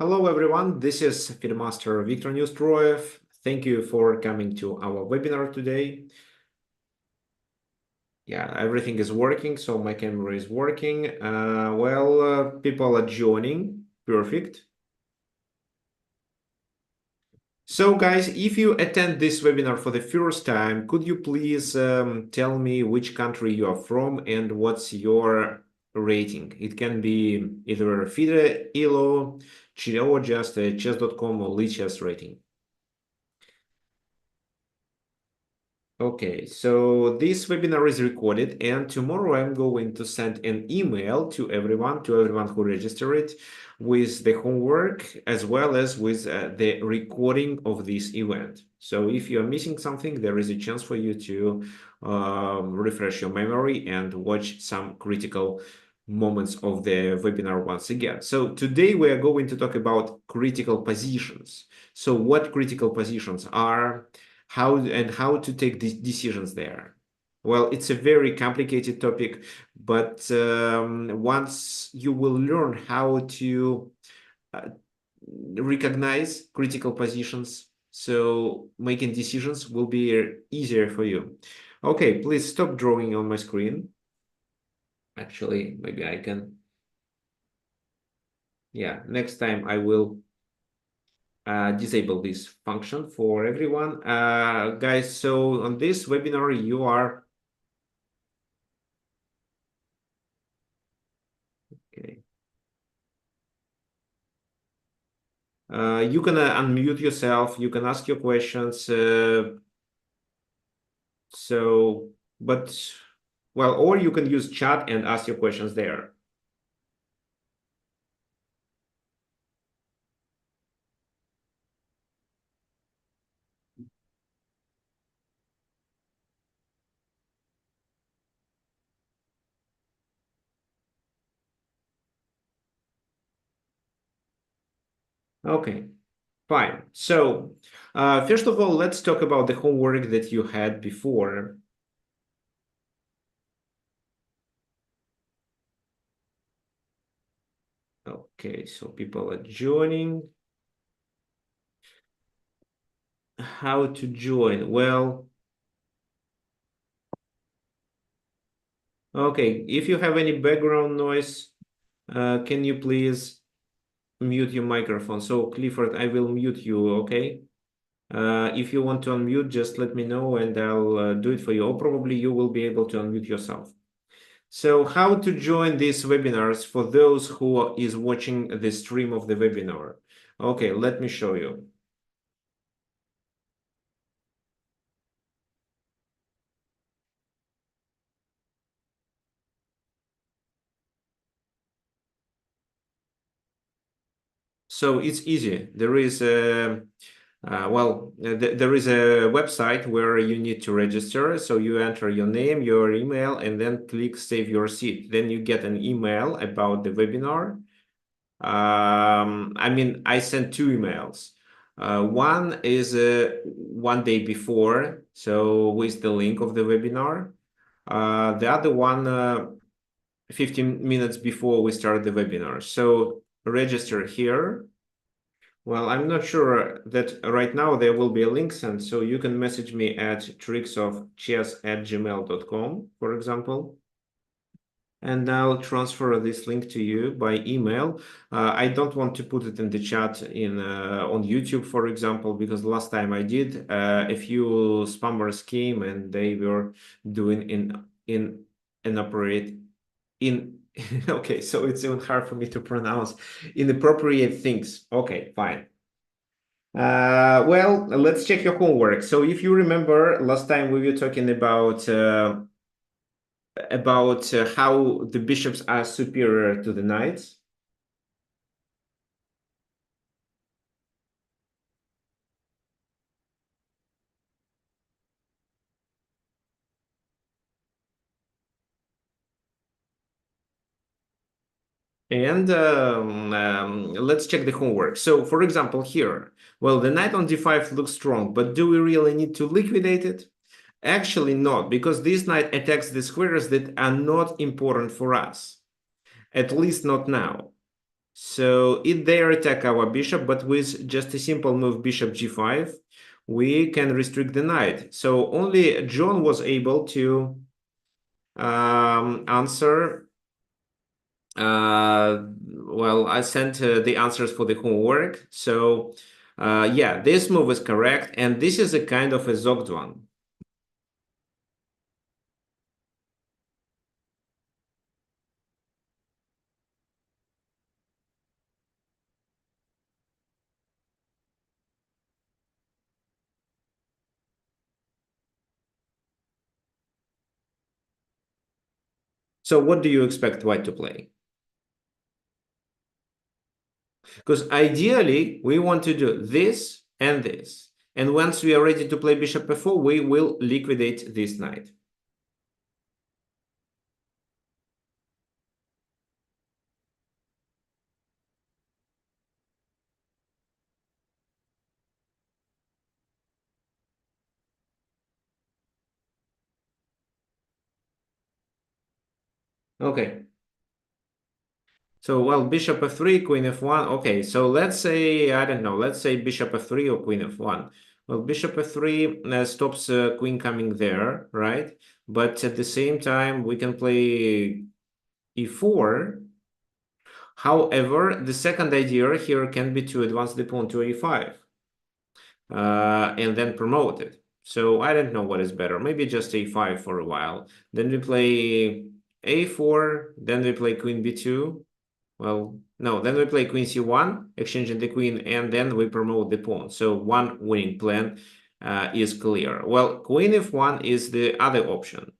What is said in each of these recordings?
Hello everyone, this is Fieldmaster Viktor Neustroyev. Thank you for coming to our webinar today. Yeah, everything is working, so my camera is working. People are joining. Perfect. So guys, if you attend this webinar for the first time, could you please tell me which country you are from and what's your rating? It can be either FIDE, ELO, or just a chess.com or Lichess rating. Okay, so this webinar is recorded, and tomorrow I'm going to send an email to everyone who registered with the homework as well as with the recording of this event. So if you're missing something, there is a chance for you to refresh your memory and watch some critical moments of the webinar once again. So today we are going to talk about critical positions. So what critical positions are, how to take these decisions there. Well, it's a very complicated topic, but once you will learn how to recognize critical positions, so making decisions will be easier for you. Okay, please stop drawing on my screen. Actually, maybe I can. Yeah, next time I will disable this function for everyone. Guys, so on this webinar, you are okay. You can unmute yourself. You can ask your questions. Or you can use chat and ask your questions there. Okay, fine. So, first of all, let's talk about the homework that you had before. Okay, so people are joining. How to join? Well, okay, if you have any background noise, can you please mute your microphone? So, Clifford, I will mute you, okay? If you want to unmute, just let me know and I'll do it for you. Or probably you will be able to unmute yourself. So how to join these webinars for those who is watching the stream of the webinar? Okay, let me show you. So it's easy. There is a there is a website where you need to register. So you enter your name, your email, and then click Save Your Seat. Then you get an email about the webinar. I sent two emails. One is one day before, so with the link of the webinar. The other one, 15 minutes before we start the webinar. So register here. Well, I'm not sure that right now there will be a link sent, so you can message me at tricksofchess@gmail.com, for example. And I'll transfer this link to you by email. I don't want to put it in the chat on YouTube, for example, because last time I did, a few spammers came and they were doing inappropriate okay, so it's even hard for me to pronounce inappropriate things. Okay, fine. Well, let's check your homework. So if you remember, last time we were talking about how the bishops are superior to the knights. And let's check the homework. So, for example, here, well, the knight on d5 looks strong, but do we really need to liquidate it? Actually not, because this knight attacks the squares that are not important for us, at least not now. So if they attack our bishop, but with just a simple move bishop g5, we can restrict the knight. So only John was able to answer. Well, I sent the answers for the homework. So yeah, this move is correct. And this is a kind of a zogged one. So what do you expect white to play? Because ideally, we want to do this and this. And once we are ready to play bishop f4, we will liquidate this knight. Okay. So, well, bishop f3, queen f1. Okay, so let's say, I don't know, let's say bishop f3 or queen f1. Well, bishop f3 stops queen coming there, right? But at the same time, we can play e4. However, the second idea here can be to advance the pawn to a5 and then promote it. So I don't know what is better. Maybe just a5 for a while. Then we play a4, then we play queen b2. Well, no, then we play queen c1, exchanging the queen, and then we promote the pawn. So one winning plan is clear. Well, queen f1 is the other option.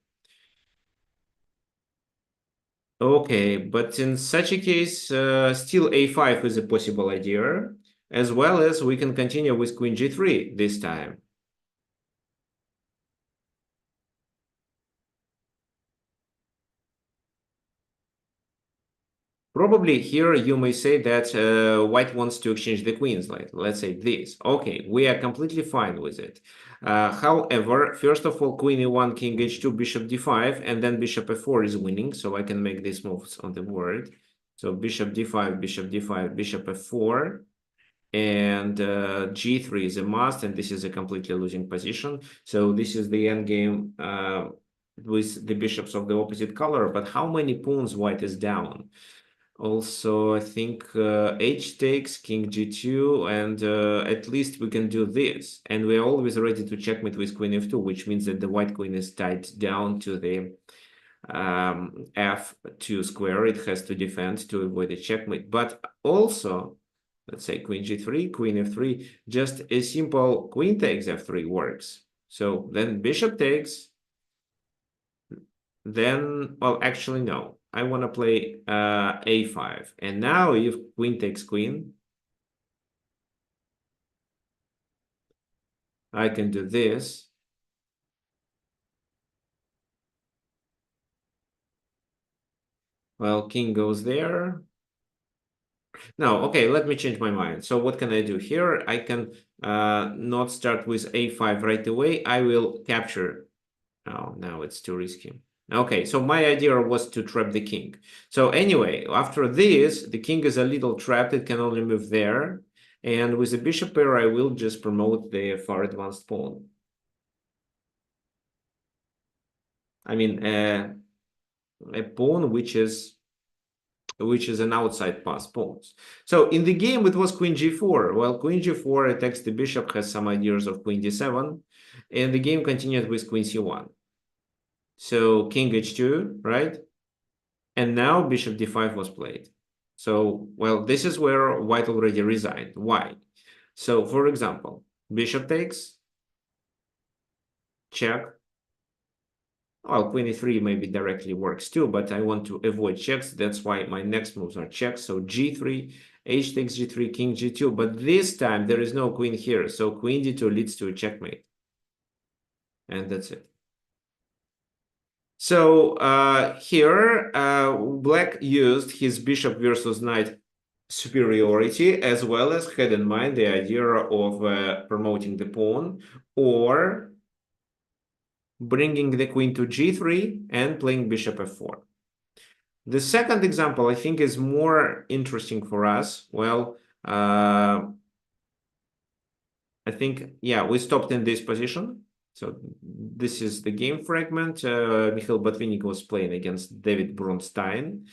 Okay, but in such a case, still a5 is a possible idea, as well as we can continue with queen g3 this time. Probably here you may say that white wants to exchange the queens, like let's say this. Okay, we are completely fine with it. However, first of all, queen e1, king h2, bishop d5, and then bishop f4 is winning, so I can make these moves on the board. So bishop d5, bishop d5, bishop f4, and g3 is a must, and this is a completely losing position. So this is the end game with the bishops of the opposite color. But how many pawns white is down? Also, I think h takes, king g2, and at least we can do this. And we're always ready to checkmate with queen f2, which means that the white queen is tied down to the f2 square. It has to defend to avoid a checkmate. But also, let's say queen g3, queen f3, just a simple queen takes f3 works. So then bishop takes, then, well, actually, no. I want to play a5. And now if queen takes queen, I can do this. Well, king goes there. No, okay, let me change my mind. So what can I do here? I can not start with a5 right away. I will capture. Oh, no, it's too risky. Okay, so my idea was to trap the king. So anyway, after this, the king is a little trapped. It can only move there. And with the bishop pair, I will just promote the far advanced pawn. I mean, a pawn which is an outside pass pawn. So in the game, it was queen g4. Well, queen g4 attacks the bishop, has some ideas of queen d7, and the game continued with queen c1. So king h2, right? And now bishop d5 was played. So, well, this is where white already resigned. Why? So, for example, bishop takes, check. Well, queen e3 maybe directly works too, but I want to avoid checks. That's why my next moves are checks. So g3, h takes g3, king g2. But this time there is no queen here. So queen d2 leads to a checkmate. And that's it. So here, black used his bishop versus knight superiority, as well as had in mind the idea of promoting the pawn or bringing the queen to g3 and playing bishop f4. The second example, I think, is more interesting for us. Well, I think, yeah, we stopped in this position. So this is the game fragment. Mikhail Botvinnik was playing against David Bronstein.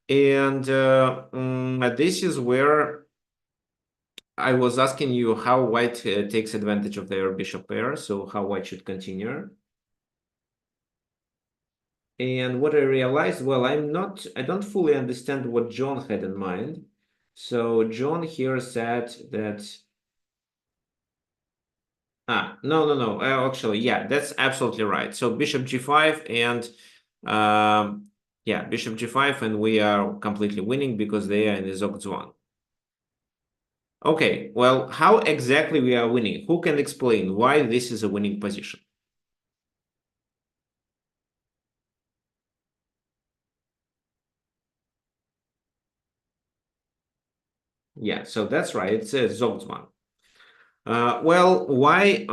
And this is where I was asking you how white takes advantage of their bishop pair. So how white should continue. And what I realized, well, I don't fully understand what John had in mind. So John here said that, no. Actually, yeah, that's absolutely right. So bishop g5 and, yeah, bishop g5, and we are completely winning because they are in the Zogzwan. Okay, well, how exactly we are winning? Who can explain why this is a winning position? Yeah, so that's right. It's a Zogzwan. Well, why?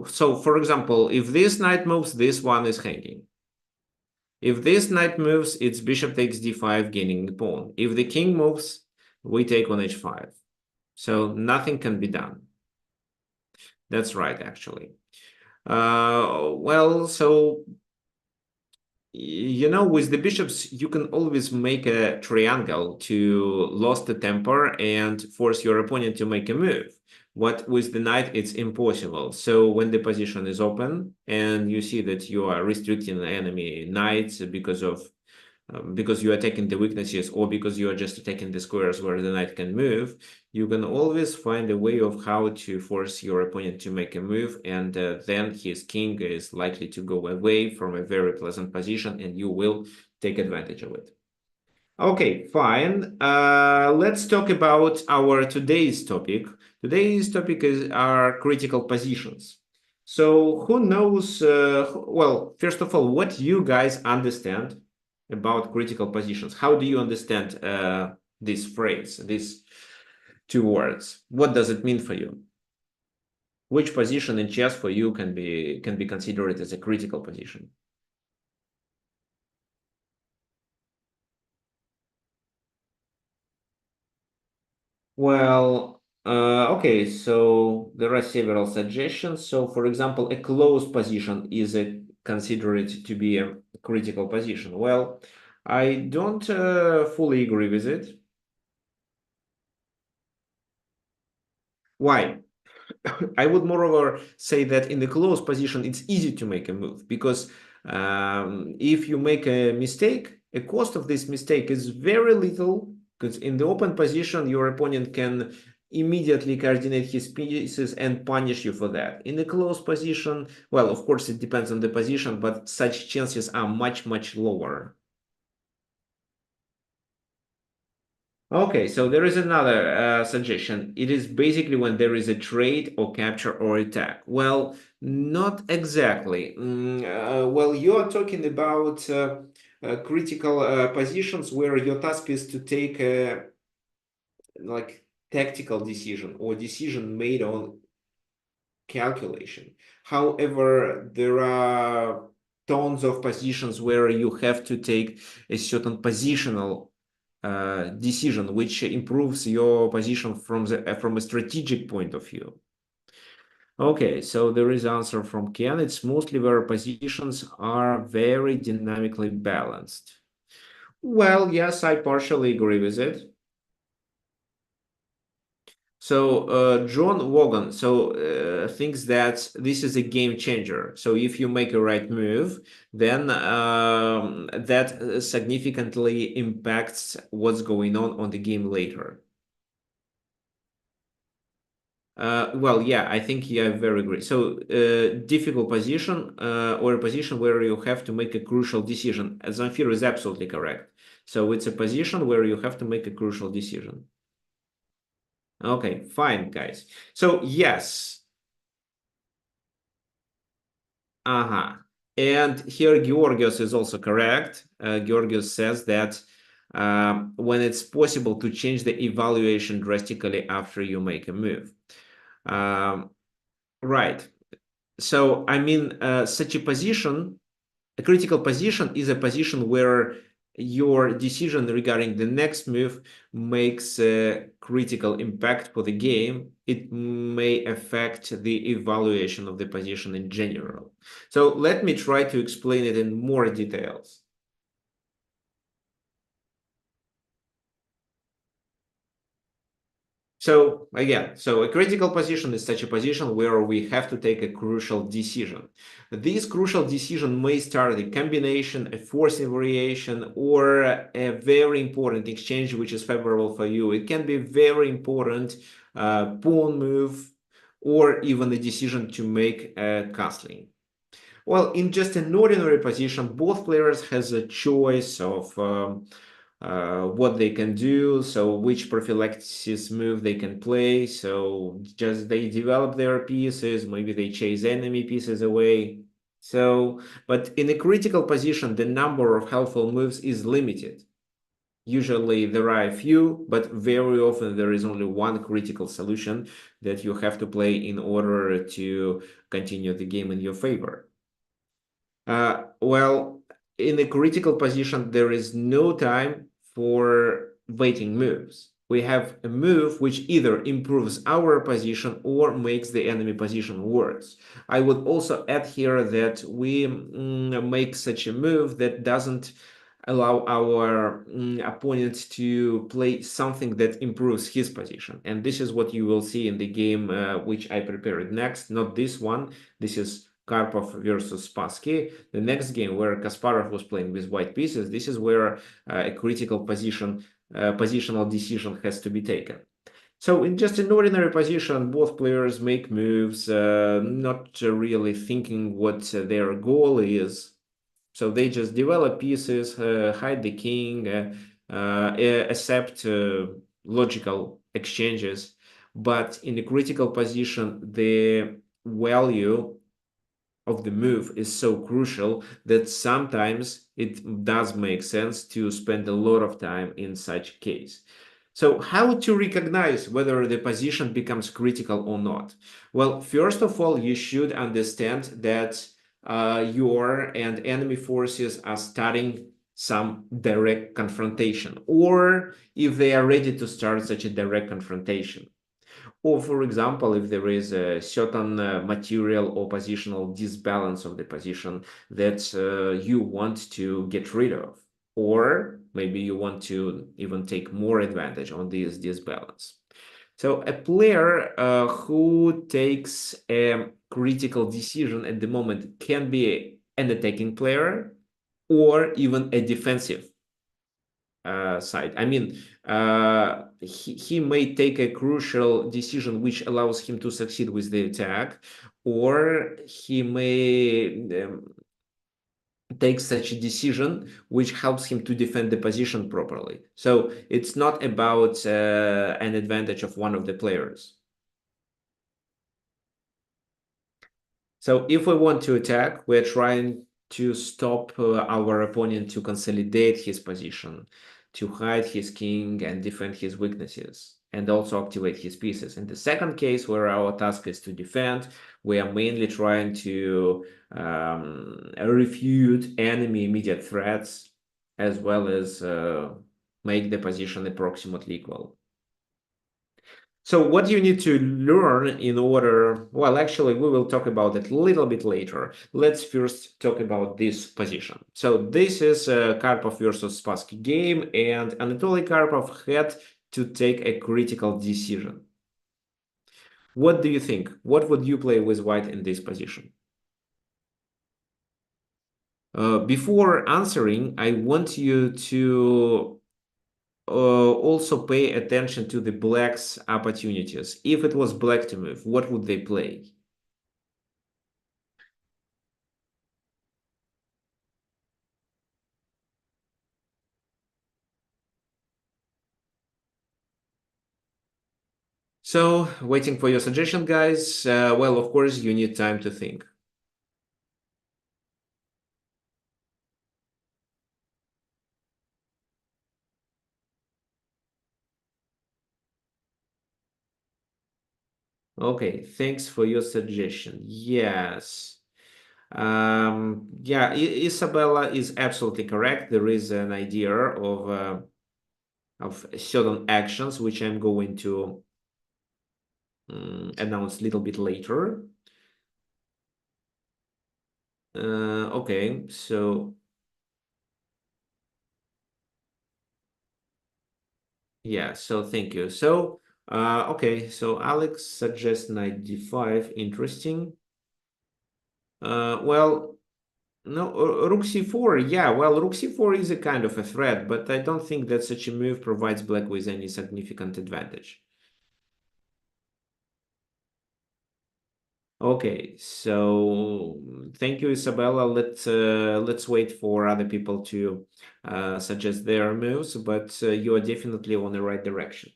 So, for example, if this knight moves, this one is hanging. If this knight moves, it's bishop takes d5, gaining the pawn. If the king moves, we take on h5. So nothing can be done. That's right, actually. Well, so with the bishops, you can always make a triangle to lose the temper and force your opponent to make a move. What with the knight, it's impossible. So when the position is open and you see that you are restricting the enemy knights because you are attacking the weaknesses or because you are just attacking the squares where the knight can move, you can always find a way of how to force your opponent to make a move, and then his king is likely to go away from a very pleasant position and you will take advantage of it. Okay, fine. Let's talk about our today's topic. Today's topic is our critical positions. So who knows, well, first of all, what you guys understand about critical positions? How do you understand this phrase, these two words? What does it mean for you? Which position in chess for you can be considered as a critical position? Well, okay, so there are several suggestions. So, for example, a closed position is considered to be a critical position. Well, I don't fully agree with it. Why? I would moreover say that in the close position, it's easy to make a move because if you make a mistake, the cost of this mistake is very little because in the open position, your opponent can immediately coordinate his pieces and punish you for that. In the close position, well, of course, it depends on the position, but such chances are much, much lower. Okay, so there is another suggestion. It is basically when there is a trade or capture or attack. Well, not exactly. Well, you are talking about critical positions where your task is to take a like tactical decision or decision made on calculation. However, there are tons of positions where you have to take a certain positional decision, which improves your position from a strategic point of view. Okay, so there is answer from Ken. It's mostly where positions are very dynamically balanced. Well, yes, I partially agree with it. So John Wogan thinks that this is a game changer. So if you make a right move, then that significantly impacts what's going on the game later. Well, yeah, I think yeah, I very agree. So difficult position or a position where you have to make a crucial decision. Zamfir is absolutely correct. So it's a position where you have to make a crucial decision. Okay, fine, guys. So yes. Uh-huh. And here Georgios is also correct. Georgios says that when it's possible to change the evaluation drastically after you make a move. Um, right. So, I mean, such a position, a critical position is a position where your decision regarding the next move makes a critical impact for the game. It may affect the evaluation of the position in general. So let me try to explain it in more details. So again, so a critical position is such a position where we have to take a crucial decision. This crucial decision may start a combination, a forcing variation, or a very important exchange which is favorable for you. It can be very important pawn move, or even a decision to make a castling. Well, in just an ordinary position, both players has a choice of what they can do, so which prophylaxis move they can play. So just they develop their pieces, maybe they chase enemy pieces away. So, but in a critical position, the number of helpful moves is limited. Usually there are a few, but very often there is only one critical solution that you have to play in order to continue the game in your favor. Well, in a critical position, there is no time for waiting moves. We have a move which either improves our position or makes the enemy position worse. I would also add here that we make such a move that doesn't allow our opponent to play something that improves his position. And this is what you will see in the game which I prepared next, not this one. This is Karpov versus Spassky. The next game where Kasparov was playing with white pieces, this is where a critical positional decision has to be taken. So in just an ordinary position, both players make moves, not really thinking what their goal is. So they just develop pieces, hide the king, accept logical exchanges. But in a critical position, the value of the move is so crucial that sometimes it does make sense to spend a lot of time in such case. So how to recognize whether the position becomes critical or not? Well, first of all, you should understand that your and enemy forces are starting some direct confrontation, or if they are ready to start such a direct confrontation. Or, for example, if there is a certain material or positional disbalance of the position that you want to get rid of, or maybe you want to even take more advantage on this disbalance. So a player who takes a critical decision at the moment can be an attacking player or even a defensive side. I mean, he may take a crucial decision which allows him to succeed with the attack, or he may take such a decision which helps him to defend the position properly. So it's not about an advantage of one of the players. So if we want to attack, we're trying to stop our opponent to consolidate his position, to hide his king and defend his weaknesses, and also activate his pieces. In the second case, where our task is to defend, we are mainly trying to refute enemy immediate threats, as well as make the position approximately equal. So what you need to learn in order, well, actually, we will talk about it a little bit later. Let's first talk about this position. So this is a Karpov versus Spassky game, and Anatoly Karpov had to take a critical decision. What do you think? What would you play with white in this position? Before answering, I want you to also pay attention to the black's opportunities. If it was black to move, what would they play? So, waiting for your suggestion, guys. Well, of course, you need time to think. Okay, thanks for your suggestion. Yes. Yeah, Isabella is absolutely correct. There is an idea of certain actions which I'm going to announce a little bit later. Okay, so yeah, so thank you. So okay, so Alex suggests knight d5. Interesting. Well, no, rook c4. Yeah, well, rook c4 is a kind of a threat, but I don't think that such a move provides black with any significant advantage. Okay, so thank you, Isabella. Let's wait for other people to suggest their moves, but you are definitely on the right direction.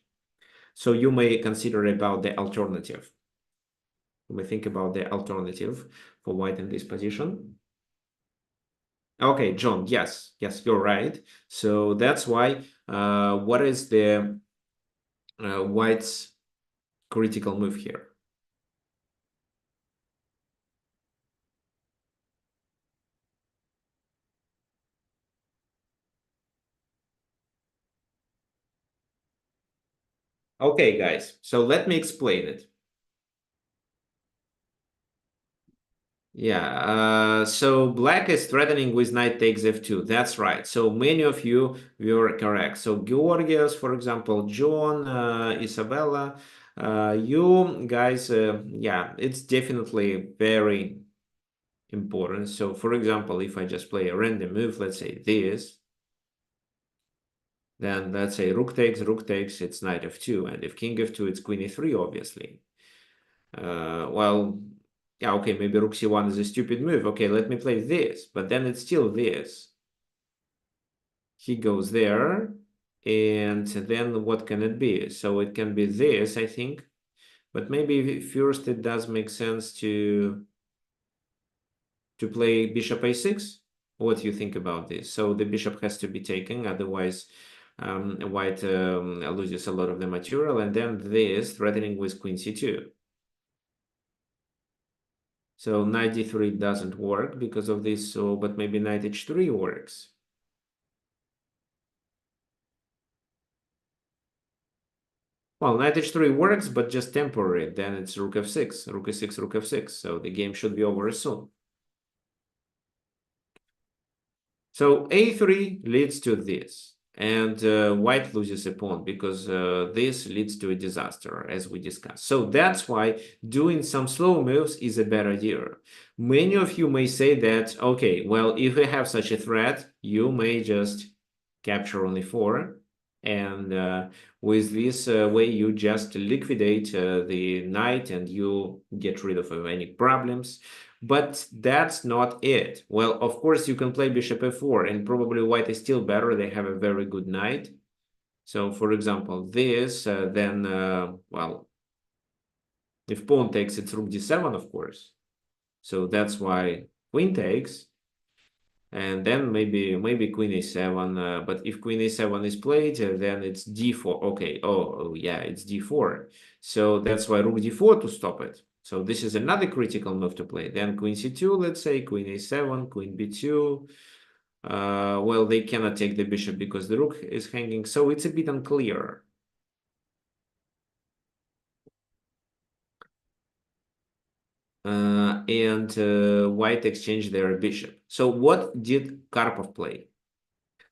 So you may consider about the alternative. You may think about the alternative for white in this position. Okay, John, yes, yes, you're right. So that's why what is the white's critical move here? Okay, guys, so let me explain it. Yeah, so black is threatening with knight takes f2. That's right. So many of you were correct. So Georgios, for example, John, Isabella, you guys, yeah, it's definitely very important. So for example, if I just play a random move, let's say this, then let's say rook takes, it's knight f2. And if king f2, it's queen e3, obviously. Well, yeah, okay, maybe rook c1 is a stupid move. Okay, let me play this, but then it's still this. He goes there, and then what can it be? So it can be this, I think, but maybe first it does make sense to play bishop a6. What do you think about this? So the bishop has to be taken, otherwise white loses a lot of the material, and then this threatening with queen c2. So knight d3 doesn't work because of this, so but maybe knight h3 works. Well, knight h3 works, but just temporary. Then it's rook f6, rook e6, rook f6. So the game should be over soon. So a3 leads to this, and white loses a pawn because this leads to a disaster, as we discussed. So that's why doing some slow moves is a bad idea. Many of you may say that, okay, well, if we have such a threat, you may just capture only 4, and with this way you just liquidate the knight and you get rid of any problems. But that's not it. Well, of course, you can play bishop f4, and probably white is still better. They have a very good knight. So, for example, this, then, well, if pawn takes, it's rook d7, of course. So that's why queen takes, and then maybe queen a7. But if queen a7 is played, then it's d4. Okay, oh yeah, it's d4. So that's why rook d4 to stop it. So this is another critical move to play. Then queen c2, let's say, queen a7, queen b2. Well, they cannot take the bishop because the rook is hanging, so it's a bit unclear. And white exchanged their bishop. So what did Karpov play?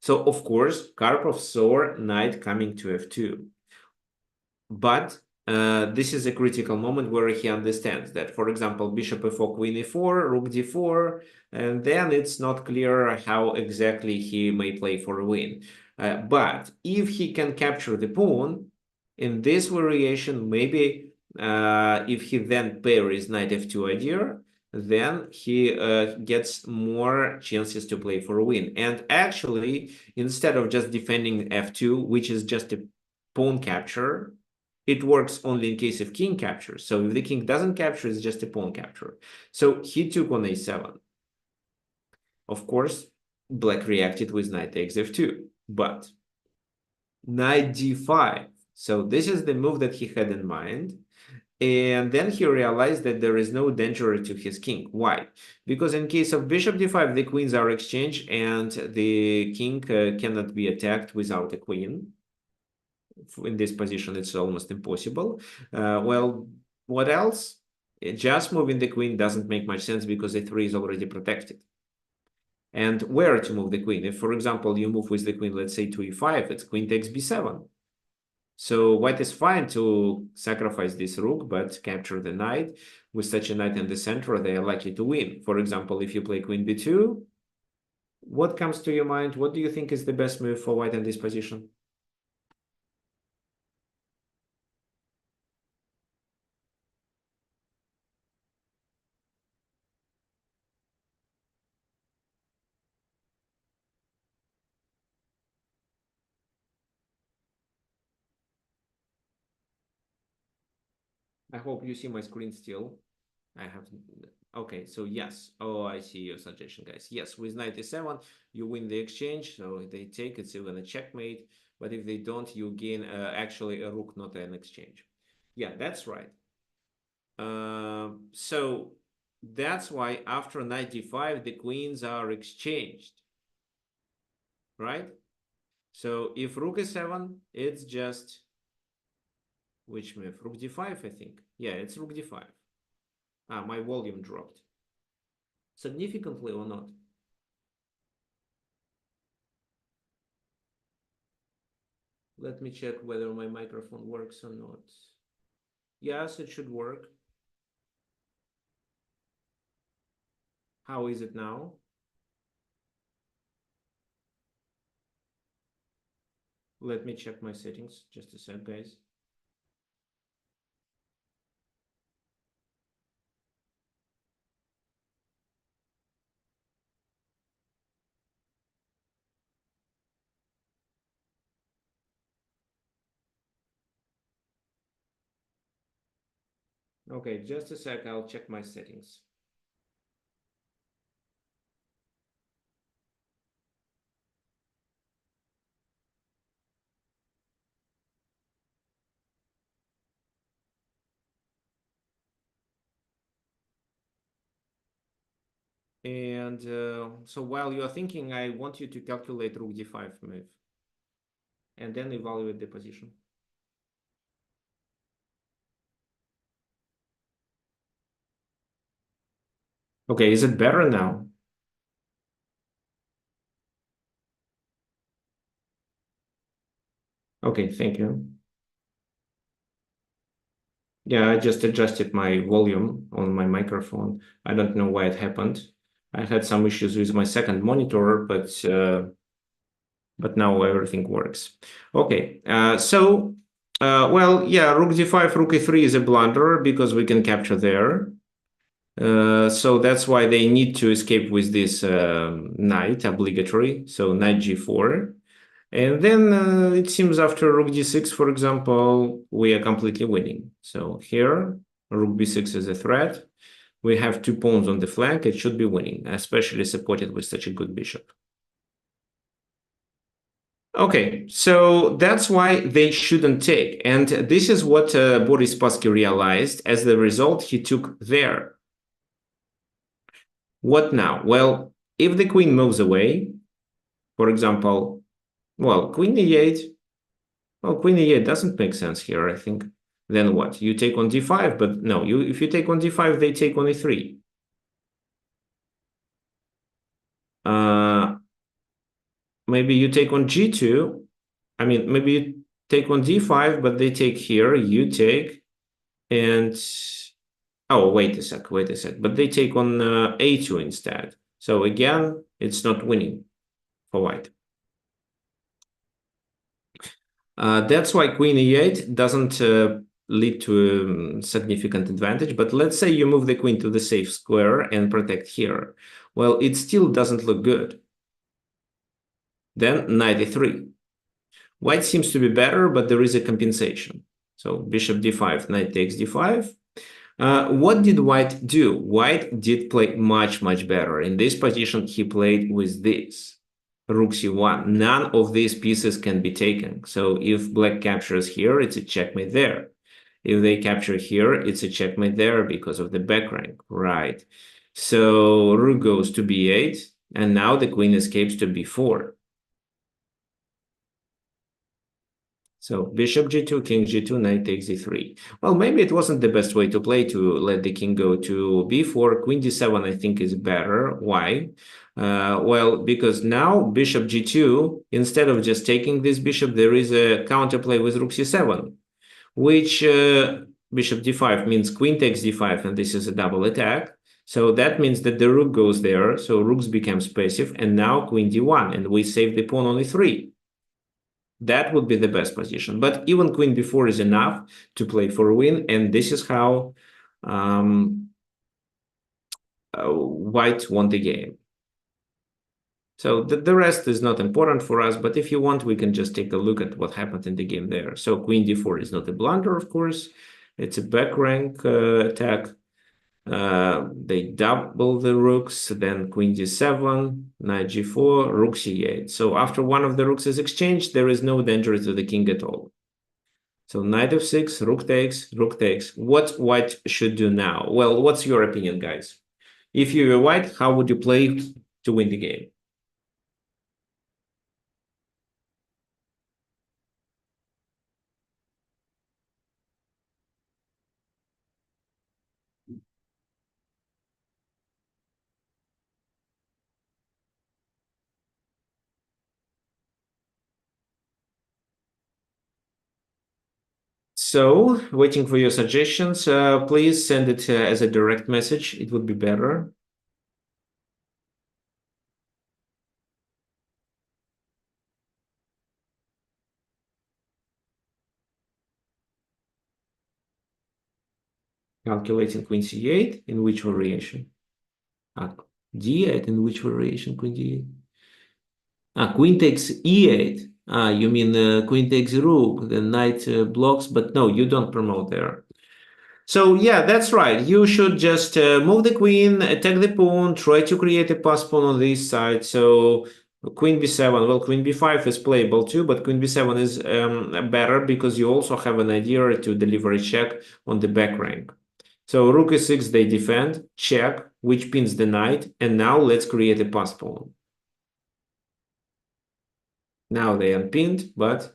So of course, Karpov saw knight coming to f2. But this is a critical moment where he understands that, for example, bishop e4, queen e4, rook d4, and then it's not clear how exactly he may play for a win. But if he can capture the pawn, in this variation, maybe if he then parries knight f2 idea, then he gets more chances to play for a win. And actually, instead of just defending f2, which is just a pawn capture, it works only in case of king capture. So if the king doesn't capture, it's just a pawn capture. So he took on a7. Of course, black reacted with knight takes f2, but knight d5. So this is the move that he had in mind. And then he realized that there is no danger to his king. Why? Because in case of bishop d5, the queens are exchanged and the king cannot be attacked without a queen. In this position, it's almost impossible. Well, what else? Just moving the queen doesn't make much sense because a3 is already protected. And where to move the queen? If, for example, you move with the queen, let's say to e5, it's queen takes b7. So white is fine to sacrifice this rook, but capture the knight. With such a knight in the center, they are likely to win. For example, if you play queen b2, what comes to your mind? What do you think is the best move for white in this position? I hope you see my screen still. I have, okay, so yes. Oh, I see your suggestion, guys. Yes, with knight e7, you win the exchange, so they take it's even a checkmate. But if they don't, you gain actually a rook, not an exchange. Yeah, that's right. So that's why after knight d5, the queens are exchanged, right? So if rook e7, it's just, which move? Rook d5, I think. Yeah, it's rook d5. Ah, my volume dropped. Significantly or not? Let me check whether my microphone works or not. Yes, it should work. How is it now? Let me check my settings. Just a sec, guys. Okay, just a sec. I'll check my settings. And so while you're thinking, I want you to calculate rook d5 move and then evaluate the position. Okay, is it better now? Okay, thank you. Yeah, I just adjusted my volume on my microphone. I don't know why it happened. I had some issues with my second monitor, but now everything works. Okay, well, yeah, rook d5, rook e3 is a blunder because we can capture there. So that's why they need to escape with this knight, obligatory. So knight g4. And then it seems after rook d6, for example, we are completely winning. So here, rook b6 is a threat. We have two pawns on the flank. It should be winning, especially supported with such a good bishop. Okay, so that's why they shouldn't take. And this is what Boris Spassky realized. As the result, he took there. What now? Well, if the queen moves away, for example, well, queen e8, well, queen e8 doesn't make sense here, I think. Then what? You take on d5, but no, if you take on d5, they take on e3. Maybe you take on g2. I mean, maybe you take on d5, but they take here, you take, and oh, wait a sec. But they take on a2 instead. So again, it's not winning for white. That's why queen e8 doesn't lead to a significant advantage. But let's say you move the queen to the safe square and protect here. Well, it still doesn't look good. Then knight e3. White seems to be better, but there is a compensation. So bishop d5, knight takes d5. What did white do? White did play much, much better. In this position, he played with this. Rook c1. None of these pieces can be taken. So if black captures here, it's a checkmate there. If they capture here, it's a checkmate there because of the back rank, right? So rook goes to b8, and now the queen escapes to b4. So bishop g2, king g2, knight takes e3. Well, maybe it wasn't the best way to play to let the king go to b4. Queen d7, I think, is better. Why? Well, because now bishop g2, instead of just taking this bishop, there is a counterplay with rook c7, which bishop d5 means queen takes d5, and this is a double attack. So that means that the rook goes there, so rooks becomes passive, and now queen d1, and we save the pawn on e3. That would be the best position. But even queen b4 is enough to play for a win, and this is how white won the game. So the rest is not important for us, but if you want, we can just take a look at what happened in the game there. So queen d4 is not a blunder, of course. It's a back rank attack. They double the rooks, then queen d7, knight g4, rook c8. So after one of the rooks is exchanged, there is no danger to the king at all. So knight f6, rook takes, rook takes. What white should do now? Well, what's your opinion, guys? If you were white, how would you play to win the game? So, waiting for your suggestions. Please send it as a direct message. It would be better. Calculating queen c8, in which variation? d8, in which variation queen d8? Queen takes e8. You mean queen takes rook, the knight blocks, but no, you don't promote there. So yeah, that's right. You should just move the queen, attack the pawn, try to create a pass pawn on this side. So queen b7, well, queen b5 is playable too, but queen b7 is better because you also have an idea to deliver a check on the back rank. So rook e6, they defend, check, which pins the knight, and now let's create a pass pawn. Now they unpinned, but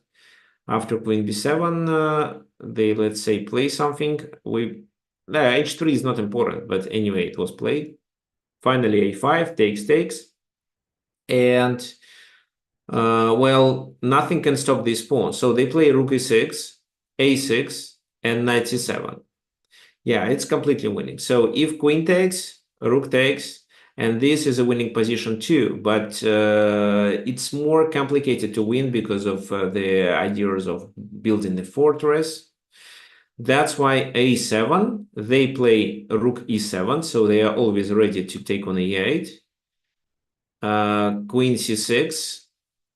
after queen b7, they, let's say, play something. H3 is not important, but anyway, it was played. Finally, a5, takes. And, well, nothing can stop this pawn. So they play rook e6, a6, and knight c7. Yeah, it's completely winning. So if queen takes, rook takes, and this is a winning position too, but it's more complicated to win because of the ideas of building the fortress. That's why a7, they play rook e7, so they are always ready to take on e8. Queen c6,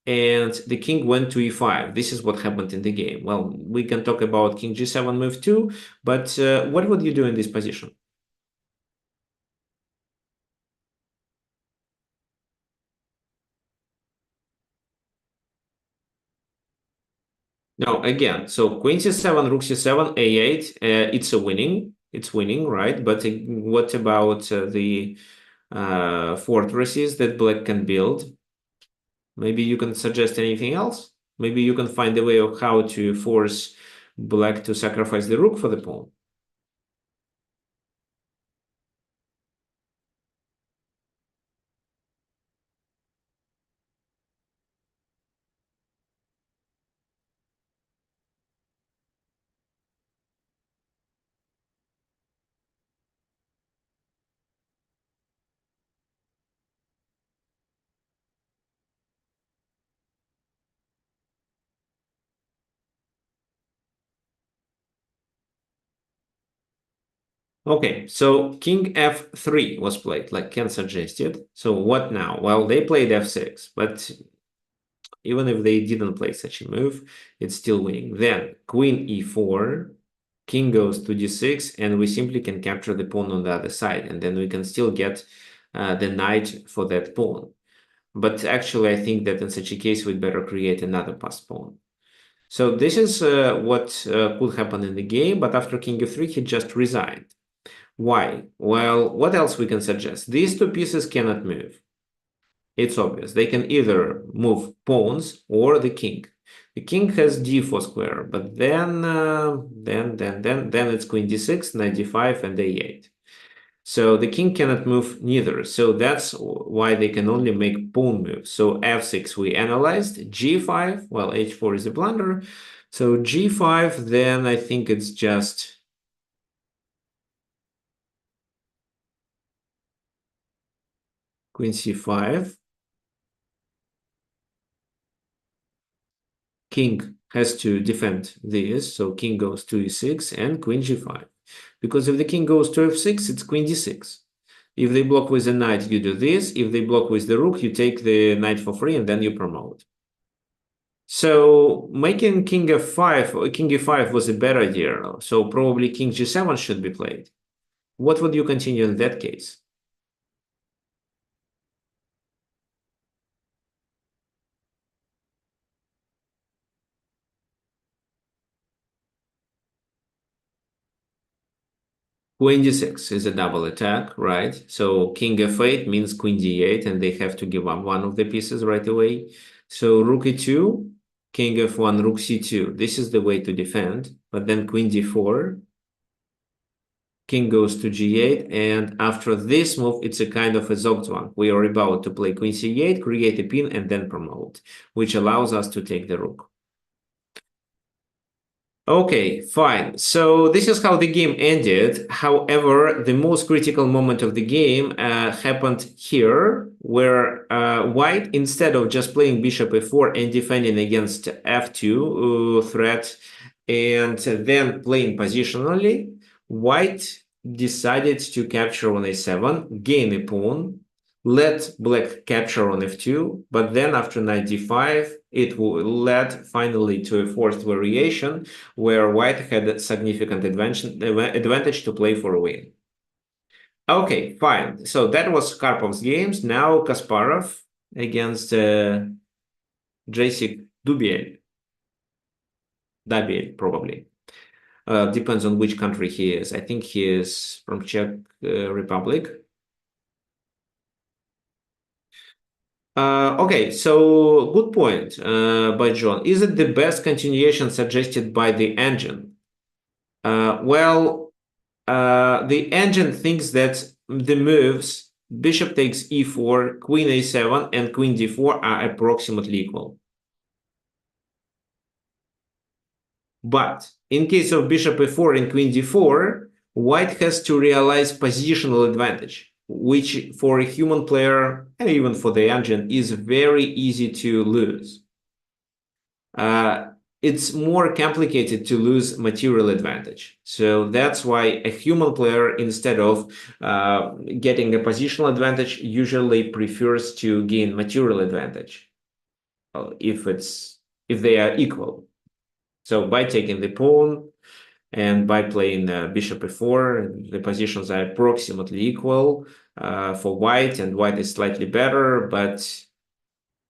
and the king went to e5. This is what happened in the game. Well, we can talk about king g7 move too, but what would you do in this position? No, again, so queen c7, rook c7, a8, it's a winning. It's winning, right? But what about the fortresses that black can build? Maybe you can suggest anything else? Maybe you can find a way of how to force black to sacrifice the rook for the pawn. Okay, so king f3 was played, like Ken suggested. So what now? Well, they played f6, but even if they didn't play such a move, it's still winning. Then queen e4, king goes to d6, and we simply can capture the pawn on the other side, and then we can still get the knight for that pawn. But actually, I think that in such a case, we'd better create another pass pawn. So this is what could happen in the game, but after king f3, he just resigned. Why? Well, what else we can suggest? These two pieces cannot move. It's obvious. They can either move pawns or the king. The king has d4 square, but then it's queen d6, knight d5, and a8. So the king cannot move neither. So that's why they can only make pawn moves. So f6 we analyzed, g5, well, h4 is a blunder. So g5, then I think it's just queen c5. King has to defend this, so king goes to e6 and queen g5. Because if the king goes to f6, it's queen d6. If they block with the knight, you do this. If they block with the rook, you take the knight for free and then you promote. So making king f5, king e5 was a better idea. So probably king g7 should be played. What would you continue in that case? Queen d6 is a double attack, right? So king f8 means queen d8, and they have to give up one of the pieces right away. So rook e2, king f1, rook c2. This is the way to defend. But then queen d4, king goes to g8, and after this move, it's a kind of a Zugzwang. We are about to play queen c8, create a pin, and then promote, which allows us to take the rook. Okay, fine. So this is how the game ended. However, the most critical moment of the game happened here, where White, instead of just playing bishop f4 and defending against f2 threat, and then playing positionally, White decided to capture on a7, gain a pawn, let black capture on f2, but then after knight d5, it led finally to a forced variation where white had a significant advantage to play for a win. Okay, fine. So that was Karpov's games. Now Kasparov against Jacek Dubiel. Dubiel, probably. Depends on which country he is. I think he is from Czech Republic. Okay, so good point by John. Is it the best continuation suggested by the engine? Well, the engine thinks that the moves bishop takes e4, queen a7, and queen d4 are approximately equal. But in case of bishop e4 and queen d4, white has to realize positional advantage, which for a human player, and even for the engine, is very easy to lose. It's more complicated to lose material advantage. So that's why a human player, instead of getting a positional advantage, usually prefers to gain material advantage if they are equal. So by taking the pawn and by playing bishop e4, the positions are approximately equal for white, and white is slightly better, but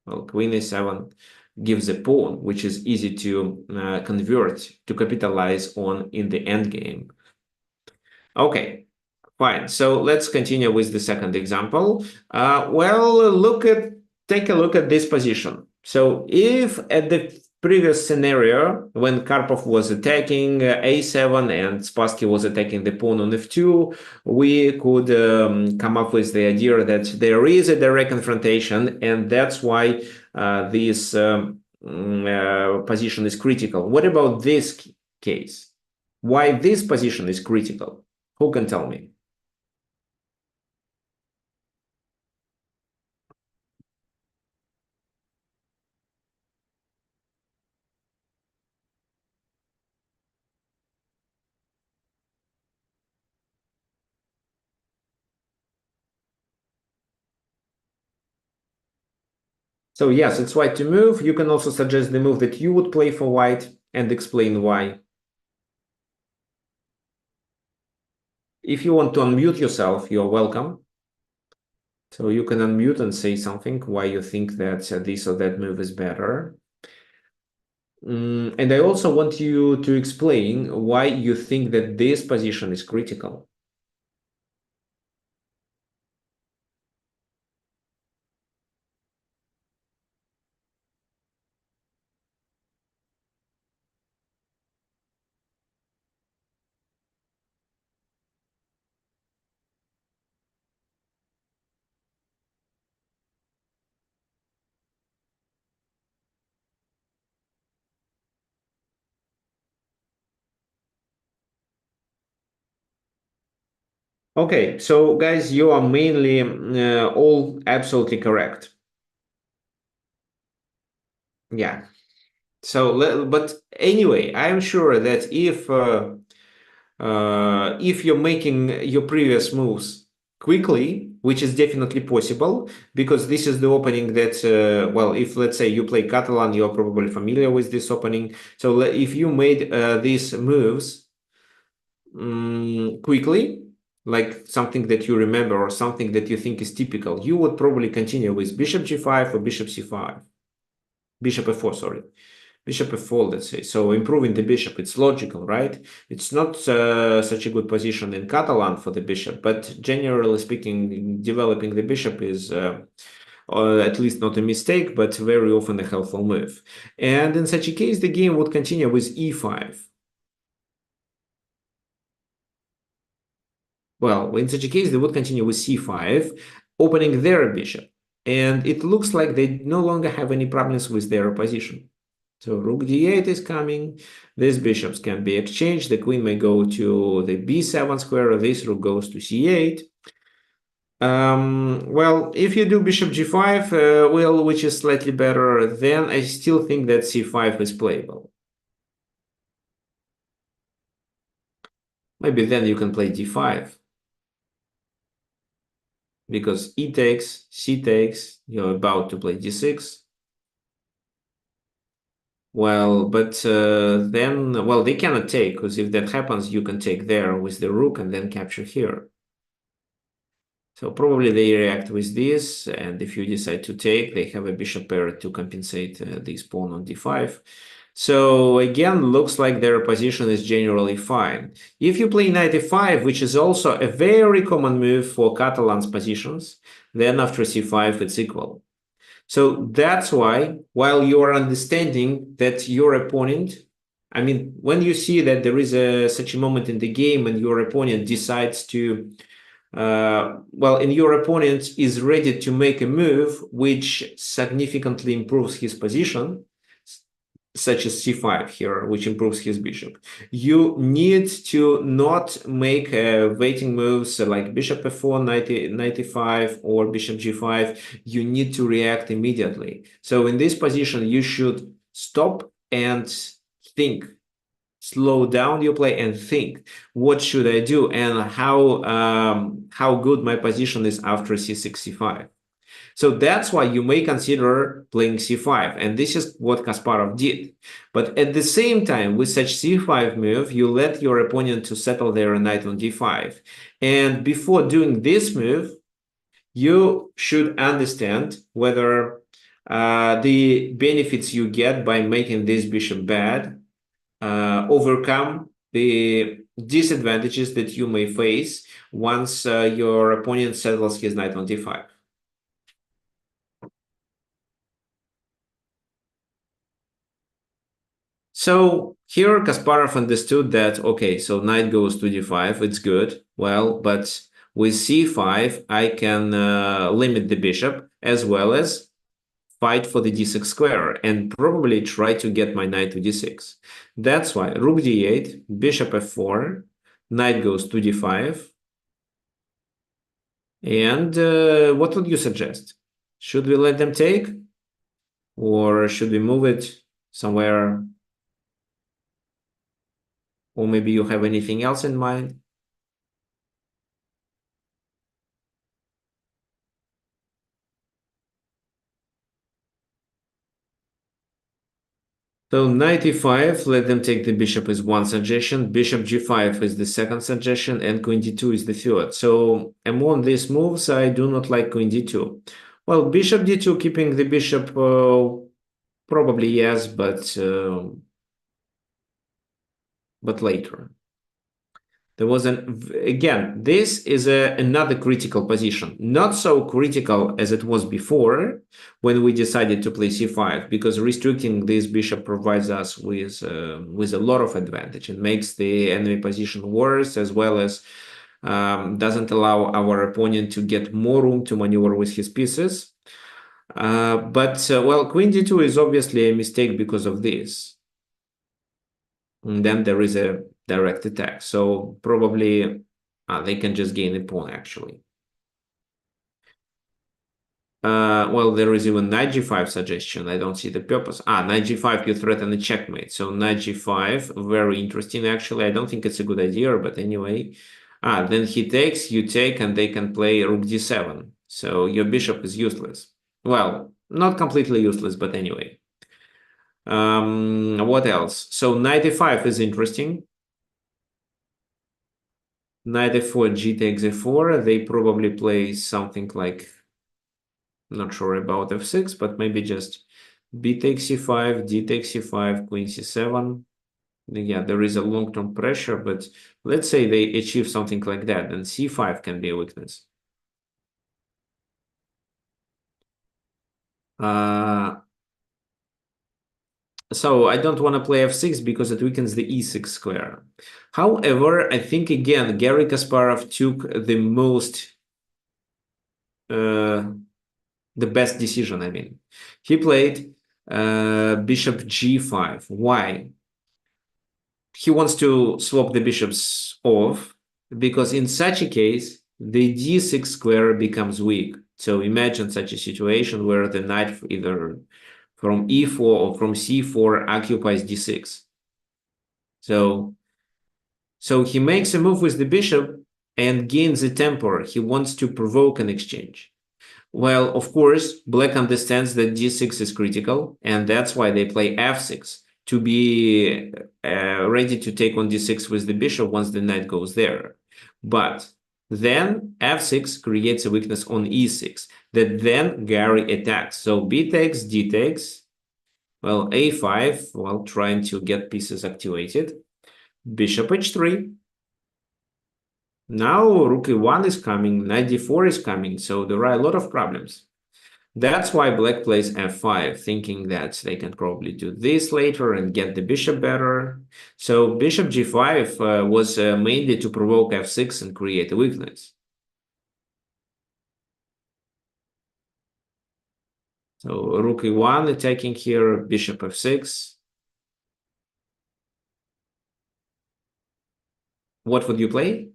well, queen a7 gives a pawn, which is easy to convert, to capitalize on in the endgame. Okay, fine. So let's continue with the second example. Take a look at this position. So if at the previous scenario, when Karpov was attacking a7 and Spassky was attacking the pawn on f2, we could come up with the idea that there is a direct confrontation, and that's why this position is critical. What about this case? Why this position is critical? Who can tell me? So yes, it's white to move. You can also suggest the move that you would play for white and explain why. If you want to unmute yourself, you're welcome. So you can unmute and say something why you think that this or that move is better. And I also want you to explain why you think that this position is critical. Okay, so guys, you are mainly all absolutely correct. Yeah. So, but anyway, I'm sure that if you're making your previous moves quickly, which is definitely possible, because this is the opening that, well, if let's say you play Catalan, you're probably familiar with this opening. So if you made these moves quickly, like something that you remember or something that you think is typical, you would probably continue with bishop g5 or bishop c5, bishop f4, sorry. Bishop f4, let's say. So improving the bishop, it's logical, right? It's not such a good position in Catalan for the bishop, but generally speaking, developing the bishop is at least not a mistake, but very often a helpful move. And in such a case, the game would continue with e5. Well, in such a case, they would continue with c5, opening their bishop. And it looks like they no longer have any problems with their opposition. So rook d8 is coming. These bishops can be exchanged. The queen may go to the b7 square, or this rook goes to c8. Well, if you do bishop g5, well, which is slightly better, then I still think that c5 is playable. Maybe then you can play d5. Because e takes, c takes, you're about to play d6. Well, but then, well, they cannot take, because if that happens, you can take there with the rook and then capture here. So probably they react with this, and if you decide to take, they have a bishop pair to compensate this pawn on d5. So again, looks like their position is generally fine. If you play knight e5, which is also a very common move for Catalan's positions, then after c5 it's equal. So that's why, while you are understanding that your opponent, I mean, when you see that there is such a moment in the game when your opponent decides to well, and your opponent is ready to make a move which significantly improves his position, such as c5 here, which improves his bishop. You need to not make waiting moves like bishop f4, knight e5, or bishop g5. You need to react immediately. So in this position, you should stop and think. Slow down your play and think, what should I do, and how good my position is after c6, c5. So that's why you may consider playing c5, and this is what Kasparov did. But at the same time, with such c5 move, you let your opponent to settle their knight on d5. And before doing this move, you should understand whether the benefits you get by making this bishop bad overcome the disadvantages that you may face once your opponent settles his knight on d5. So here Kasparov understood that, okay, so knight goes to d5, it's good. Well, but with c5, I can limit the bishop as well as fight for the d6 square and probably try to get my knight to d6. That's why rook d8, bishop f4, knight goes to d5. And what would you suggest? Should we let them take? Or should we move it somewhere? Or maybe you have anything else in mind? So knight e5, let them take the bishop is one suggestion, bishop g5 is the second suggestion, and queen d2 is the third. So among these moves, I do not like queen d2. Well, bishop d2, keeping the bishop Probably yes, but later. There was again, this is another critical position. Not so critical as it was before when we decided to play c5, because restricting this bishop provides us with a lot of advantage. It makes the enemy position worse, as well as doesn't allow our opponent to get more room to maneuver with his pieces. Well, queen d2 is obviously a mistake because of this. And then there is a direct attack. So probably they can just gain a pawn, actually. Well, there is even knight g5 suggestion. I don't see the purpose. Knight g5, you threaten a checkmate. So knight g5, very interesting, actually. I don't think it's a good idea, but anyway. Then he takes, you take, and they can play rook d7. So your bishop is useless. Well, not completely useless, but anyway. What else? So knight e5 is interesting. Knight f4, g takes f4. They probably play something like, not sure about f6, but maybe just b takes c5, d takes c5, queen c7. Yeah, there is a long-term pressure, but let's say they achieve something like that, then c5 can be a weakness. So I don't want to play f6 because it weakens the e6 square. However, I think, again, Garry Kasparov took the best decision, I mean. He played bishop g5. Why? He wants to swap the bishops off, because in such a case, the d6 square becomes weak. So imagine such a situation where the knight either from e4 or from c4 occupies d6. So he makes a move with the bishop and gains a temper. He wants to provoke an exchange. Well, of course, black understands that d6 is critical, and that's why they play f6, to be ready to take on d6 with the bishop once the knight goes there. But then f6 creates a weakness on e6 that then Garry attacks. So b takes, d takes, well, a5, well, trying to get pieces activated. Bishop h3. Now rook e1 is coming, knight d4 is coming, so there are a lot of problems. That's why black plays f5, thinking that they can probably do this later and get the bishop better. So bishop g5 was mainly to provoke f6 and create a weakness. So rook e1 attacking here, bishop f6. What would you play?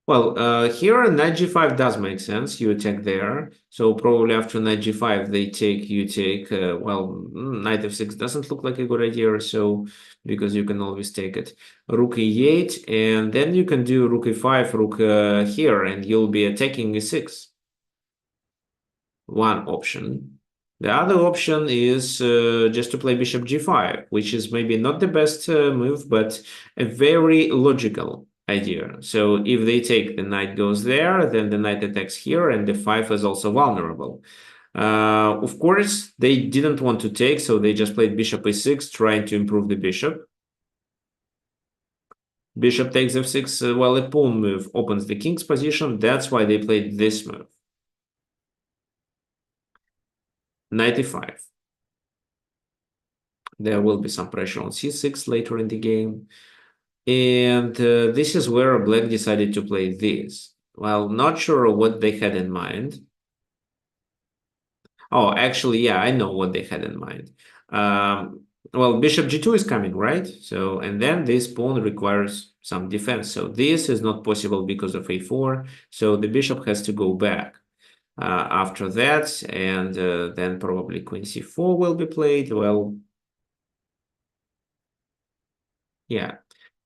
Well, here knight g5 does make sense. You attack there. So probably after knight g5, they take, you take. Well, knight f6 doesn't look like a good idea, so because you can always take it. Rook e8, and then you can do rook e5, rook here, and you'll be attacking e6. One option. The other option is just to play bishop g5, which is maybe not the best move, but a very logical idea. So if they take, the knight goes there, then the knight attacks here, and the 5 is also vulnerable. Of course, they didn't want to take, so they just played bishop a6, trying to improve the bishop. Bishop takes f6, well, a pawn move opens the king's position. That's why they played this move. Knight e5. There will be some pressure on c6 later in the game. And this is where black decided to play this. Well, not sure what they had in mind. Oh, actually, yeah, I know what they had in mind. Well, bishop g2 is coming, right? So, and then this pawn requires some defense. So this is not possible because of a4. So the bishop has to go back after that. And then probably queen c4 will be played. Well, yeah.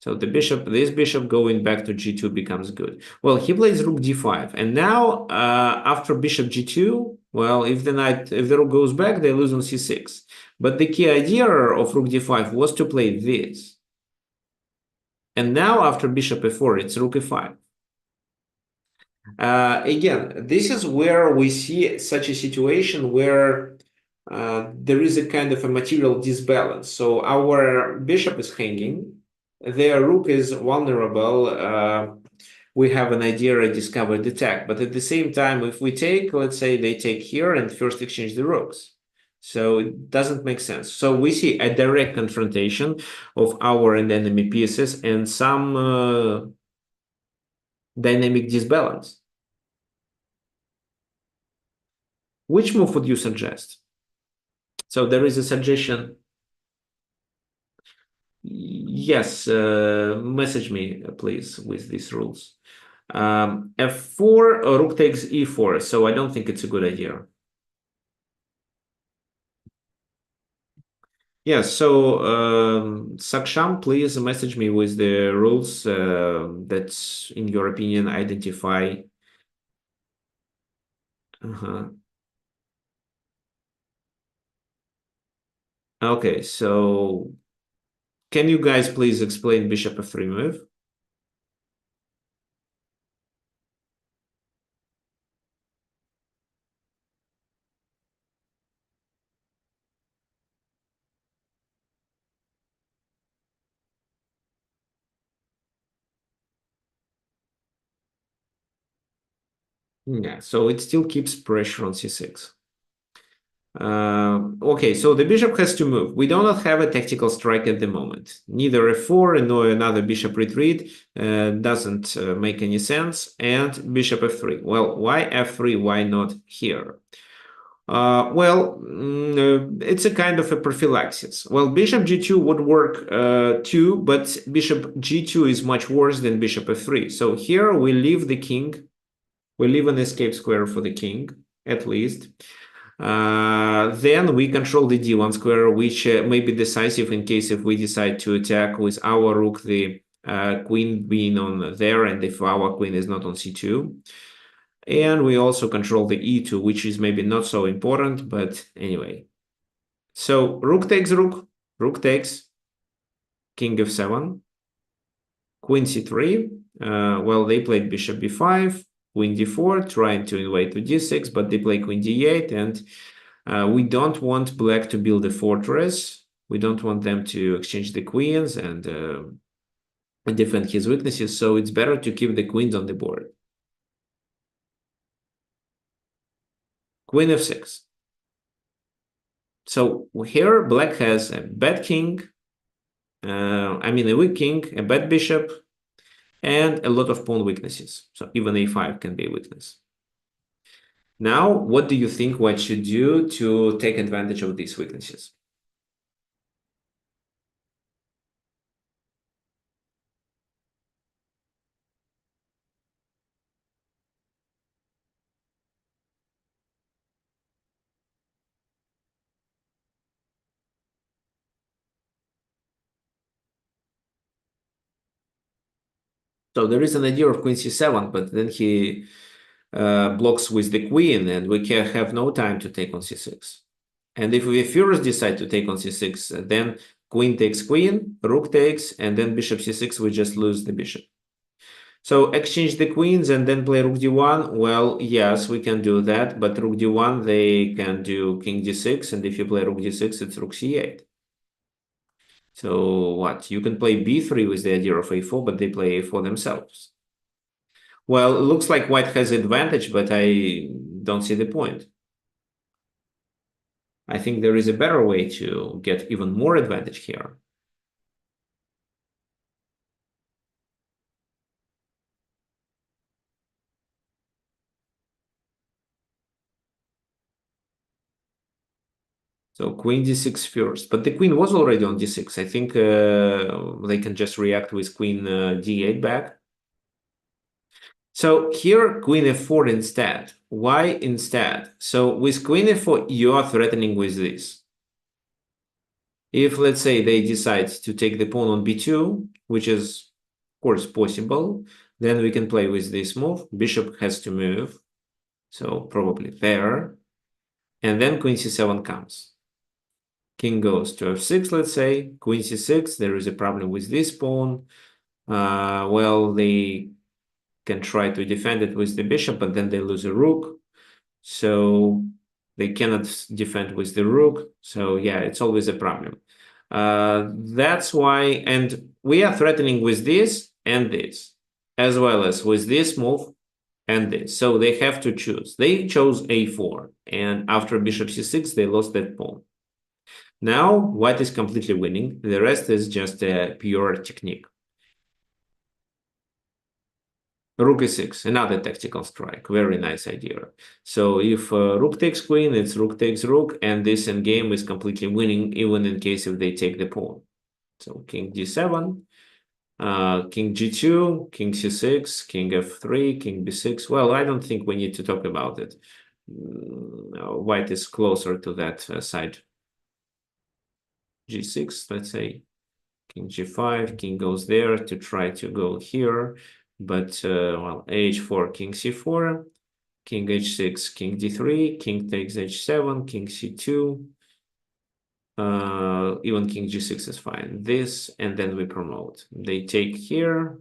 So this bishop going back to g2 becomes good. Well, he plays rook d5. And now, after bishop g2, Well, if the rook goes back, they lose on c6. But the key idea of rook d5 was to play this. And now after bishop f4, it's rook e5. Again, this is where we see such a situation where there is a kind of a material disbalance. So our bishop is hanging, their rook is vulnerable. We have an idea, a discovered attack. But at the same time, if we take, let's say they take here and first exchange the rooks. So it doesn't make sense. So we see a direct confrontation of our and enemy pieces and some dynamic disbalance. Which move would you suggest? So there is a suggestion. Yes, message me, please, with these rules. F4, rook takes e4, so I don't think it's a good idea. Yes, so Saksham, please message me with the rules that, in your opinion, identify. Okay, so can you guys please explain bishop f3 move? Yeah, so it still keeps pressure on c6. Okay, so the bishop has to move. We do not have a tactical strike at the moment. Neither f4 nor another bishop retreat doesn't make any sense. And bishop f3. Well, why f3? Why not here? It's a kind of a prophylaxis. Well, bishop g2 would work too, but bishop g2 is much worse than bishop f3. So here we leave the king. We leave an escape square for the king, at least. Then we control the d1 square, which may be decisive in case if we decide to attack with our rook, the queen being on there, and if our queen is not on c2. And we also control the e2, which is maybe not so important, but anyway. So rook takes rook, rook takes, king f7, queen c3. Well, they played bishop b5, queen d4, trying to invade to d6, but they play queen d8, and we don't want black to build a fortress. We don't want them to exchange the queens and defend his weaknesses, so it's better to keep the queens on the board. Queen f6. So here black has a bad king, a weak king, a bad bishop, and a lot of pawn weaknesses. So even a5 can be a weakness. Now, what do you think white should do to take advantage of these weaknesses? So there is an idea of queen c7, but then he blocks with the queen, and we can have no time to take on c6. And if we first decide to take on c6, then queen takes queen, rook takes, and then bishop c6, we just lose the bishop. So exchange the queens and then play rook d1. Well, yes, we can do that, but rook d1, they can do king d6, and if you play rook d6, it's rook c8. So what? You can play b3 with the idea of a4, but they play a4 themselves. Well, it looks like white has advantage, but I don't see the point. I think there is a better way to get even more advantage here. So queen d6 first, but the queen was already on d6. I think they can just react with queen d8 back. So here queen f4 instead. Why instead? So with queen f4, you are threatening with this. If, let's say, they decide to take the pawn on b2, which is, of course, possible, then we can play with this move. Bishop has to move, so probably there. and then queen c7 comes. King goes to f6, let's say, queen c6, there is a problem with this pawn. Well, they can try to defend it with the bishop, but then they lose a rook. So they cannot defend with the rook. So yeah, it's always a problem. That's why, and we are threatening with this and this, as well as with this move and this. So they have to choose. They chose a4, and after bishop c6, they lost that pawn. Now, white is completely winning. The rest is just a pure technique. Rook e6, another tactical strike. Very nice idea. So if rook takes queen, it's rook takes rook, and this endgame is completely winning, even in case if they take the pawn. So king d7, king g2, king c6, king f3, king b6. Well, I don't think we need to talk about it. White is closer to that side. g6, let's say. King g5, king goes there to try to go here. But, well, h4, king c4, king h6, king d3, king takes h7, king c2. Even king g6 is fine. This, and then we promote. They take here.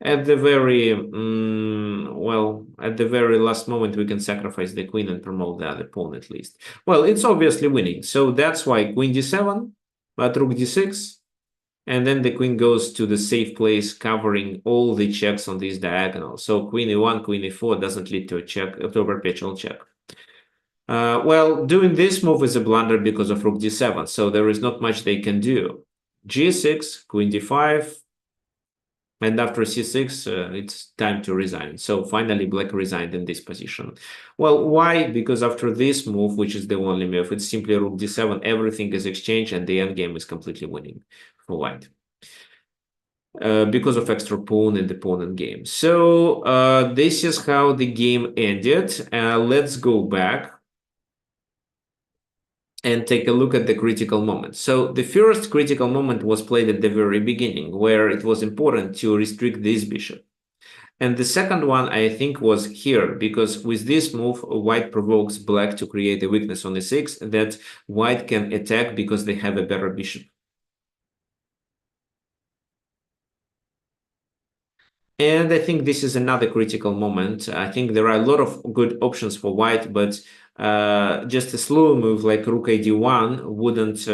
At the very, well, at the very last moment, we can sacrifice the queen and promote the other pawn at least. Well, it's obviously winning. So that's why queen d7, but rook d6, and then the queen goes to the safe place, covering all the checks on this diagonal. So queen e1, queen e4 doesn't lead to a check, to a perpetual check. Well, doing this move is a blunder because of rook d7, so there is not much they can do. g6, queen d5, and after c6, it's time to resign. So finally, black resigned in this position. Well, why? Because after this move, which is the only move, it's simply rook d7, everything is exchanged, and the endgame is completely winning for white. Because of extra pawn and the pawn endgame. So this is how the game ended. Let's go back and take a look at the critical moment. So the first critical moment was played at the very beginning, where it was important to restrict this bishop. And the second one, I think, was here, because with this move, white provokes black to create a weakness on e6 that white can attack because they have a better bishop. And I think this is another critical moment. I think there are a lot of good options for white, but just a slow move like rook ad1 wouldn't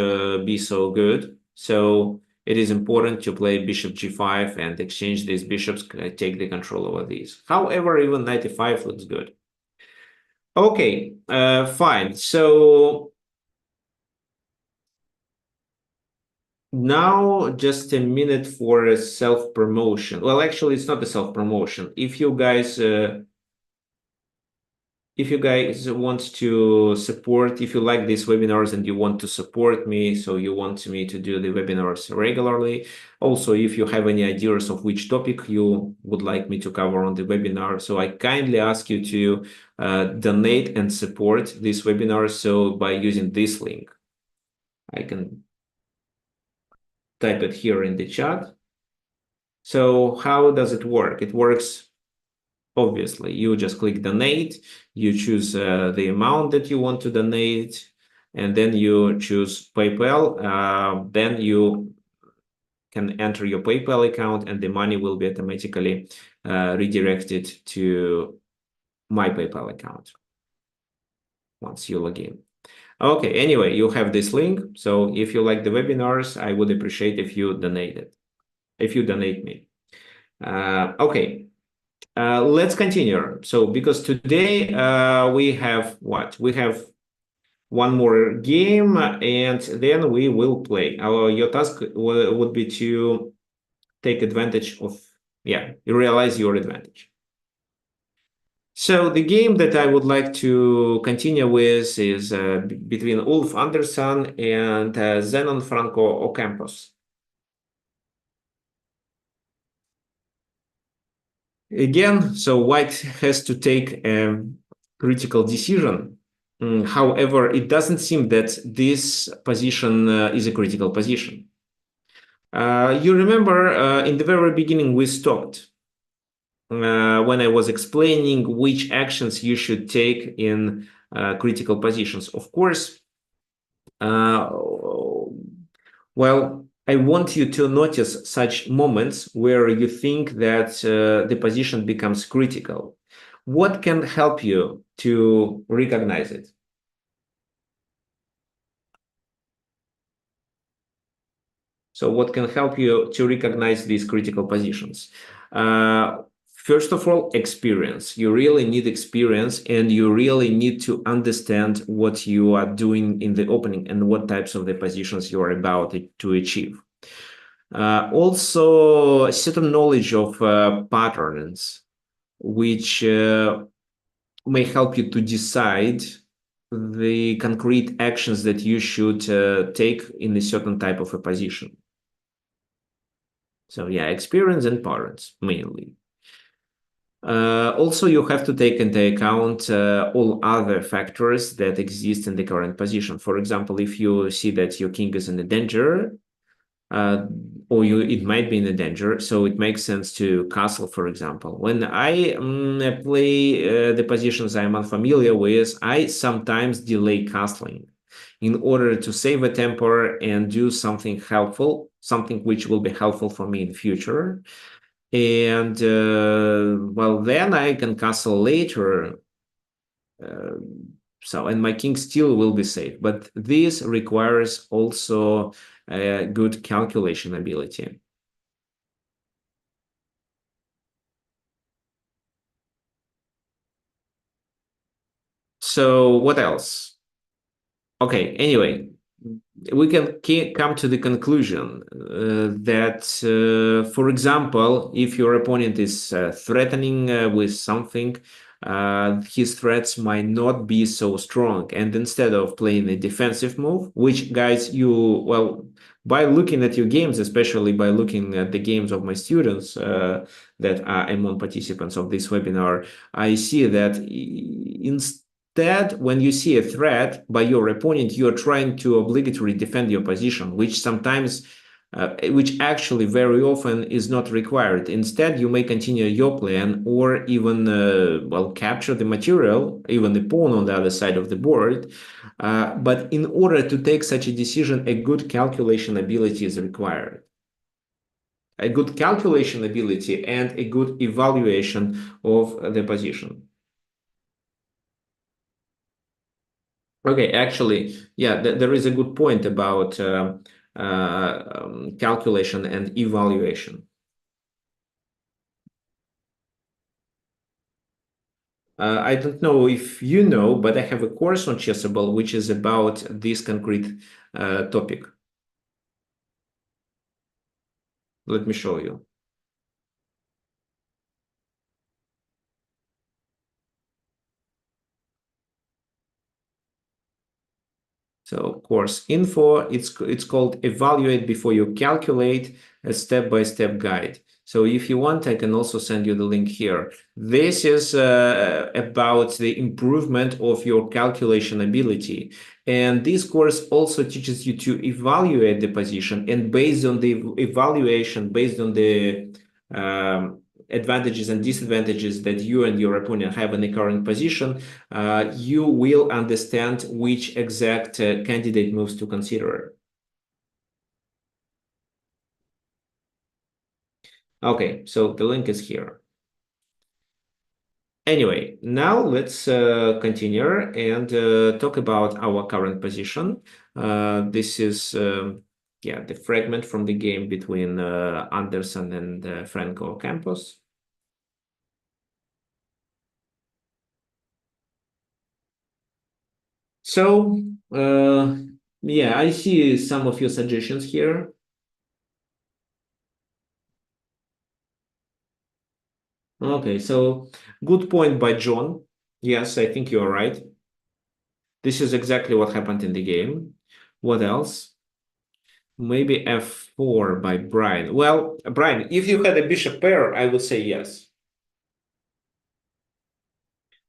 be so good. So it is important to play bishop g5 and exchange these bishops, take the control over these. However, even knight e5 looks good. Okay, fine. So now just a minute for a self-promotion. Well, actually, it's not a self-promotion. If you guys want to support, if you like these webinars and you want to support me, so you want me to do the webinars regularly. Also, if you have any ideas of which topic you would like me to cover on the webinar, so I kindly ask you to donate and support this webinar. So by using this link, I can type it here in the chat. So how does it work? It works, obviously, you just click donate, you choose the amount that you want to donate, and then you choose PayPal. Then you can enter your PayPal account, and the money will be automatically redirected to my PayPal account once you log in. Okay, anyway, you have this link. So if you like the webinars, I would appreciate if you donate it, if you donate me. Okay. Let's continue. So because today we have what? We have one more game, and then we will play. Your task would be to take advantage of, yeah, realize your advantage. So the game that I would like to continue with is between Ulf Andersson and Zenon Franco Ocampos. Again, so white has to take a critical decision. However, it doesn't seem that this position is a critical position. You remember in the very beginning we stopped. when I was explaining which actions you should take in critical positions. Of course, well, I want you to notice such moments where you think that the position becomes critical. What can help you to recognize it? So what can help you to recognize these critical positions? Uh, First of all, experience. You really need experience, and you really need to understand what you are doing in the opening and what types of the positions you are about to achieve. Also, certain knowledge of patterns, which may help you to decide the concrete actions that you should take in a certain type of a position. So yeah, experience and patterns mainly. Also, you have to take into account all other factors that exist in the current position. For example, if you see that your king is in a danger, uh, or it might be in a danger, so it makes sense to castle, for example. When I play the positions I'm unfamiliar with, I sometimes delay castling in order to save a temper and do something helpful, something which will be helpful for me in future. And well, then I can castle later. Uh, and my king still will be safe. But this requires also a good calculation ability. So what else? Okay, anyway, we can come to the conclusion that, for example, if your opponent is threatening with something, his threats might not be so strong. And instead of playing a defensive move, which guys, well, by looking at your games, especially by looking at the games of my students that are among participants of this webinar, I see that instead, when you see a threat by your opponent, you are trying to obligatory defend your position, which actually very often is not required. Instead, you may continue your plan or even, well, capture the material, even the pawn on the other side of the board. But in order to take such a decision, a good calculation ability is required. A good calculation ability and a good evaluation of the position. Okay, actually, yeah, there is a good point about calculation and evaluation. I don't know if you know, but I have a course on Chessable which is about this concrete topic. Let me show you. So course info, it's called Evaluate Before You Calculate, a step-by-step guide. So if you want, I can also send you the link here. This is about the improvement of your calculation ability. And this course also teaches you to evaluate the position. And based on the evaluation, based on the advantages and disadvantages that you and your opponent have in the current position, you will understand which exact candidate moves to consider. Okay, so the link is here. Anyway, now let's continue and talk about our current position. This is yeah, the fragment from the game between Anderson and Franco Campos. So yeah, I see some of your suggestions here. Okay, so good point by John. Yes, I think you're right. This is exactly what happened in the game. What else? Maybe f4 by Brian. Well, Brian, if you had a bishop pair, I would say yes.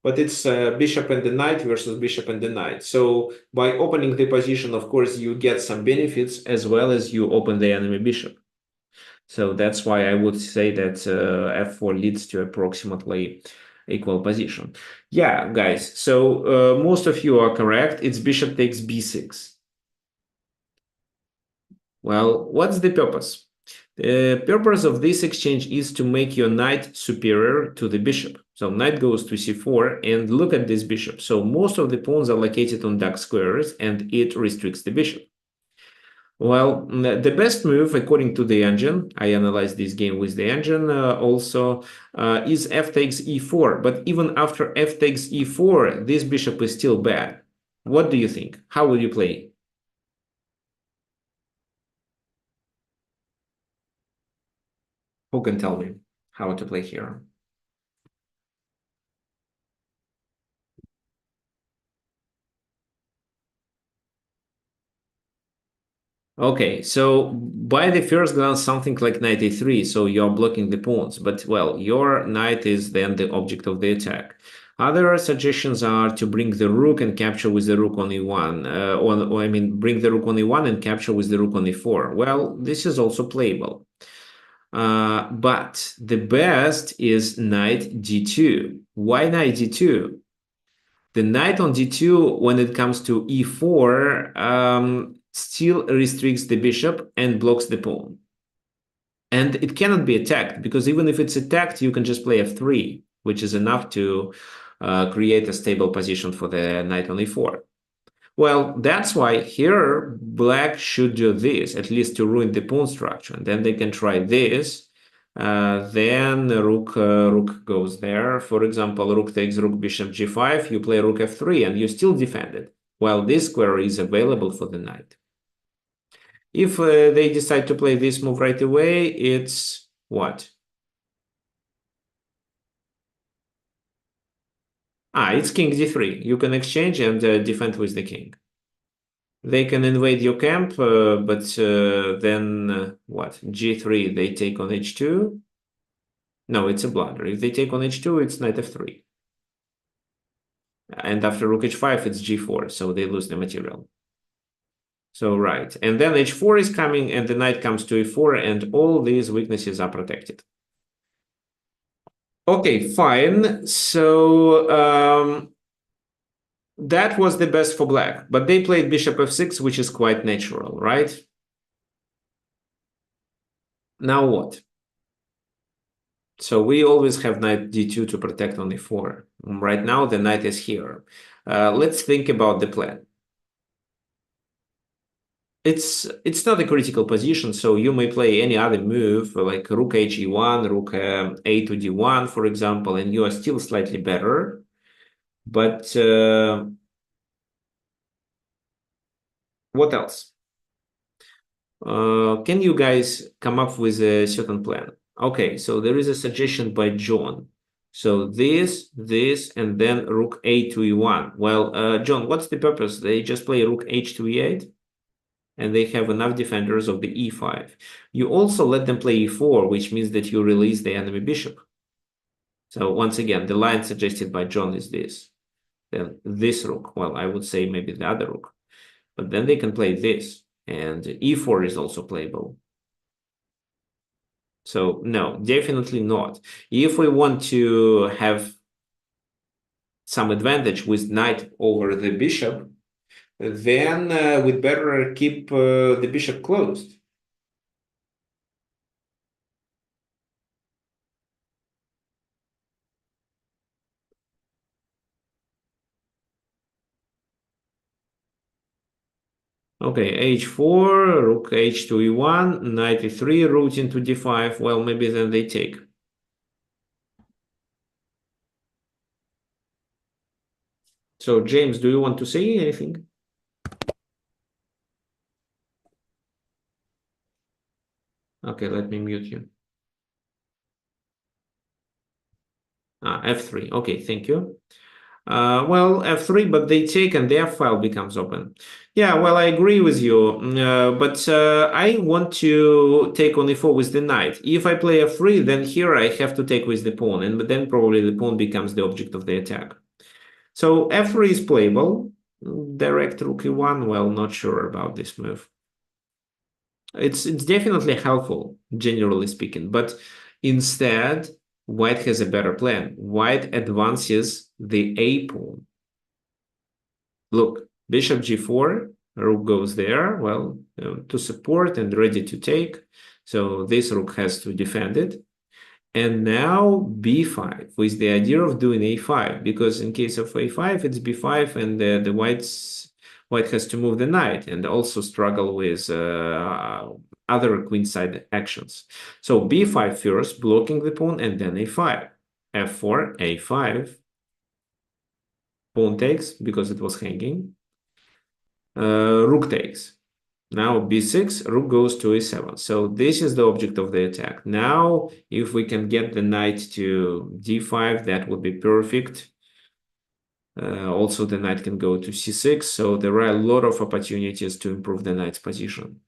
But it's bishop and the knight versus bishop and the knight. So by opening the position, of course, you get some benefits as well as you open the enemy bishop. So that's why I would say that f4 leads to approximately equal position. Yeah, guys, so most of you are correct. It's bishop takes b6. Well, what's the purpose? The purpose of this exchange is to make your knight superior to the bishop. So knight goes to c4 and look at this bishop. So most of the pawns are located on dark squares and it restricts the bishop. Well, the best move, according to the engine, I analyzed this game with the engine also, is f takes e4. But even after f takes e4, this bishop is still bad. What do you think? How will you play? Who can tell me how to play here? Okay, so by the first glance, something like knight a3, so you're blocking the pawns, but well, your knight is then the object of the attack. Other suggestions are to bring the rook and capture with the rook on e1, or I mean, bring the rook on e1 and capture with the rook on e4. Well, this is also playable. But the best is knight d2. Why knight d2? The knight on d2, when it comes to e4, still restricts the bishop and blocks the pawn. And it cannot be attacked, because even if it's attacked, you can just play f3, which is enough to create a stable position for the knight on e4. Well, that's why here black should do this, at least to ruin the pawn structure. And then they can try this. Then rook goes there. For example, rook takes rook bishop g5. You play rook f3 and you still defend it, while this square is available for the knight. If they decide to play this move right away, it's what? It's king d3. You can exchange and defend with the king. They can invade your camp, but then what? G3, they take on h2. No, it's a blunder. If they take on h2, it's knight f3. And after rook h5, it's g4, so they lose the material. So, right. And then h4 is coming, and the knight comes to e4, and all these weaknesses are protected. Okay, fine. So, that was the best for black, but they played bishop f6, which is quite natural, right? Now what? So we always have knight d2 to protect on e4. Right now, the knight is here. Let's think about the plan. It's not a critical position, so you may play any other move, like rook h e1, rook a to d1, for example, and you are still slightly better. But what else? Can you guys come up with a certain plan? Okay, so there is a suggestion by John. So this, and then rook a to e1. Well, John, what's the purpose? They just play rook h to e8, and they have enough defenders of the e5. You also let them play e4, which means that you release the enemy bishop. So once again, the line suggested by John is this. Then this rook, well, I would say maybe the other rook. But then they can play this, and e4 is also playable. So no, definitely not. If we want to have some advantage with knight over the bishop, then we'd better keep the bishop closed. Okay, h4, rook h to e1, knight e3, rook into d5. Well, maybe then they take. So, James, do you want to say anything? Okay, let me mute you. F3. Okay, thank you. Well, f3, but they take and their file becomes open. Yeah, well, I agree with you, but I want to take on e4 with the knight. If I play f3, then here I have to take with the pawn, and then probably the pawn becomes the object of the attack. So f3 is playable. Direct rook e1, well, not sure about this move. It's definitely helpful, generally speaking, but instead, white has a better plan. White advances the a pawn. Look, bishop g4, rook goes there, well, to support and ready to take. So this rook has to defend it. And now b5 with the idea of doing a5, because in case of a5, it's b5 and the white has to move the knight and also struggle with other queenside actions. So b5 first, blocking the pawn, and then a5. f4, a5. Pawn takes because it was hanging. Rook takes. Now b6, rook goes to a7. So this is the object of the attack. Now, if we can get the knight to d5, that would be perfect. Also, the knight can go to c6. So there are a lot of opportunities to improve the knight's position.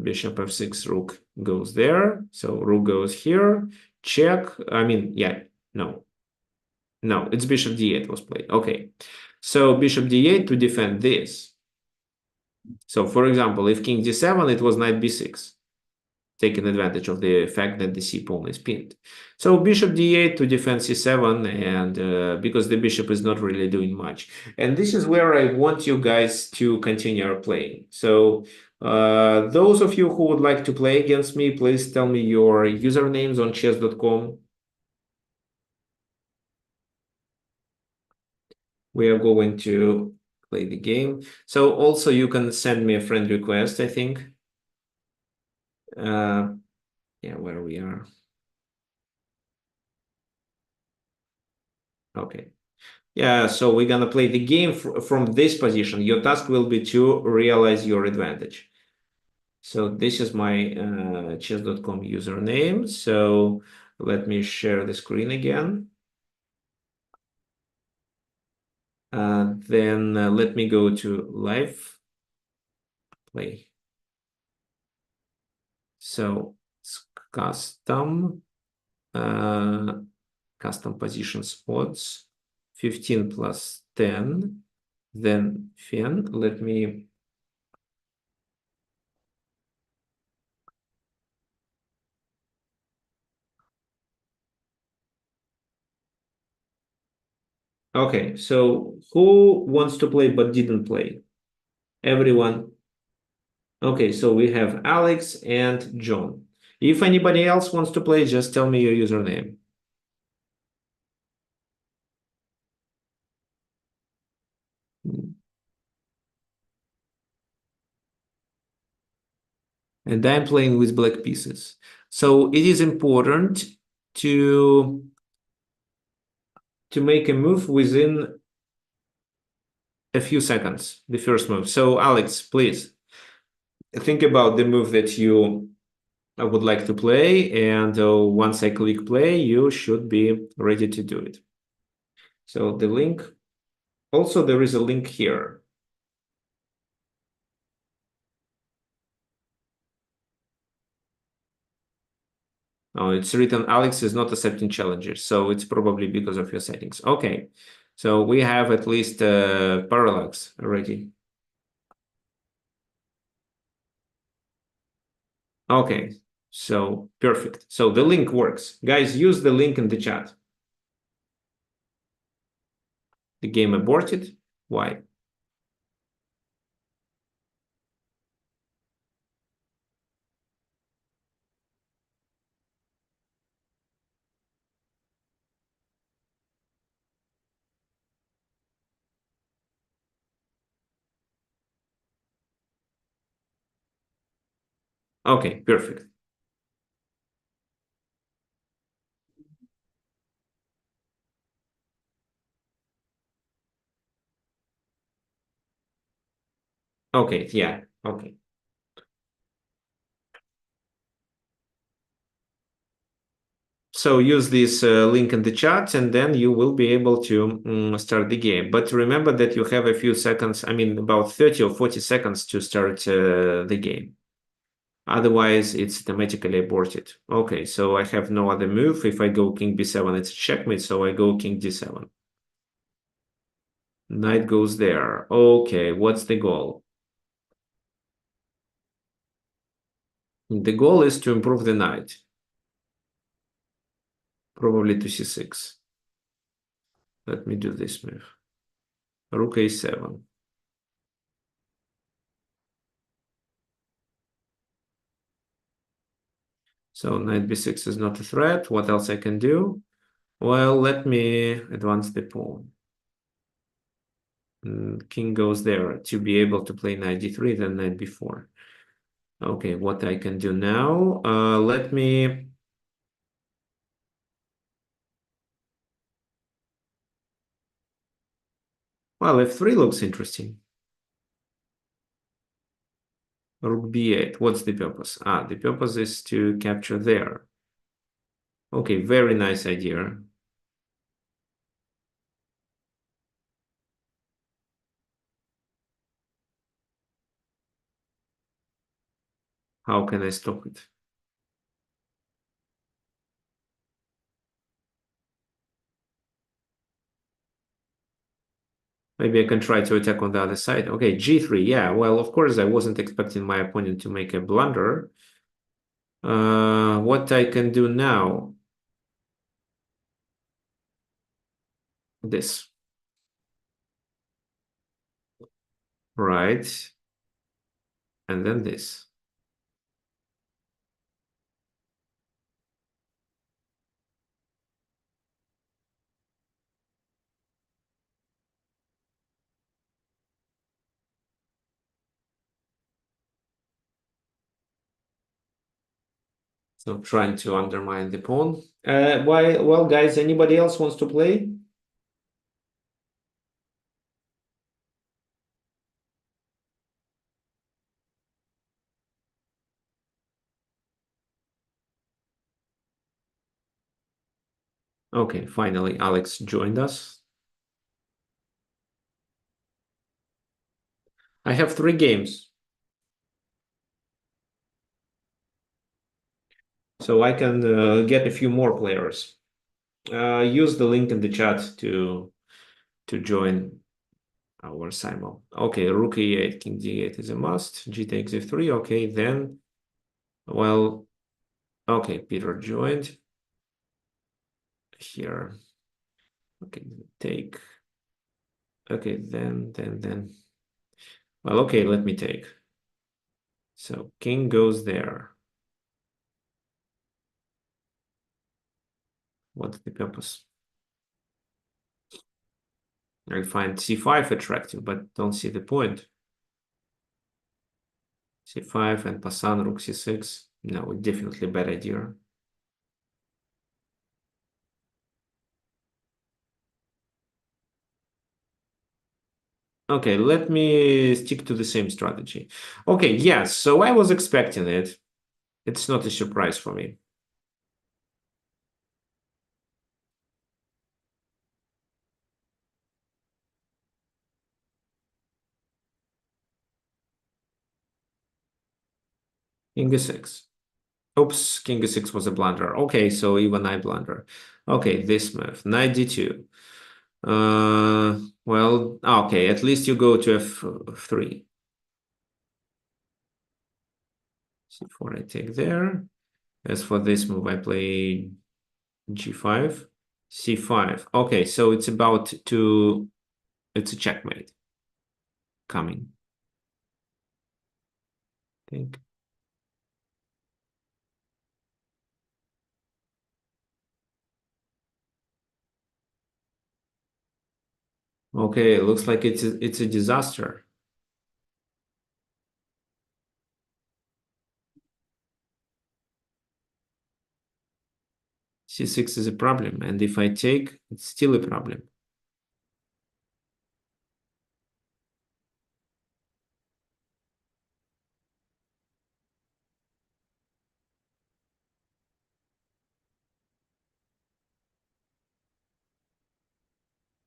Bishop f6, rook goes there. So rook goes here. Check. I mean, yeah, no. No, it's bishop d8 was played. Okay. So bishop d8 to defend this. So, for example, if king d7, it was knight b6, taking advantage of the fact that the c pawn is pinned. So bishop d8 to defend c7, and because the bishop is not really doing much. And this is where I want you guys to continue our playing. So those of you who would like to play against me, please tell me your usernames on chess.com. We are going to play the game. So also you can send me a friend request, I think. Yeah, where we are. Okay. Yeah, so we're gonna play the game from this position. Your task will be to realize your advantage. So this is my chess.com username. So let me share the screen again. Then let me go to live play. So it's custom, custom position spots, 15 plus 10, then fin. Let me Okay, so who wants to play but didn't play? Everyone. Okay, so we have Alex and John. If anybody else wants to play, just tell me your username. And I'm playing with black pieces. So it is important to make a move within a few seconds, the first move. So Alex, please think about the move that you would like to play, and once I click play, you should be ready to do it. So the link, also there is a link here. Oh, it's written Alex is not accepting challenges, so it's probably because of your settings. Okay, so we have at least parallax already. Okay, so perfect. So the link works. Guys, use the link in the chat. The game aborted. Why? Okay, perfect. Okay, yeah, okay. So use this link in the chat, and then you will be able to start the game. But remember that you have a few seconds, I mean, about 30 or 40 seconds to start the game. Otherwise, it's automatically aborted. Okay, so I have no other move. If I go king b7, it's checkmate, so I go king d7. Knight goes there. Okay, what's the goal? The goal is to improve the knight, probably to c6. Let me do this move. Rook a7. So knight b6 is not a threat. What else I can do? Well, let me advance the pawn. King goes there to be able to play knight d3, then knight b4. Okay, what I can do now? Let me... Well, f3 looks interesting. Rook b8. What's the purpose? The purpose is to capture there. Okay, very nice idea. How can I stop it? Maybe I can try to attack on the other side. Okay, g3. Yeah, well, of course, I wasn't expecting my opponent to make a blunder. What I can do now? This. Right. And then this. So trying to undermine the pawn. Why? Well, guys, anybody else wants to play? Okay, finally, Alex joined us. I have 3 games. So I can get a few more players. Use the link in the chat to join our simul. Okay, rook e8, king d8 is a must. G takes f3. Okay, then, well, okay, Peter joined here. Okay, take. Okay, then. Well, okay, let me take. So king goes there. What's the purpose? I find c5 attractive, but don't see the point. c5 and passant rook c6. No, definitely bad idea. Okay, let me stick to the same strategy. Okay, yes, so I was expecting it. It's not a surprise for me. King e6. Oops, king e6 was a blunder. Okay, so even I blunder. Okay, this move, knight d2. Well, okay, at least you go to f3. c4 I take there. As for this move, I play g5, c5. Okay, so it's about to... It's a checkmate coming. I think. Okay, it looks like it's a disaster. c6 is a problem, and if I take, it's still a problem.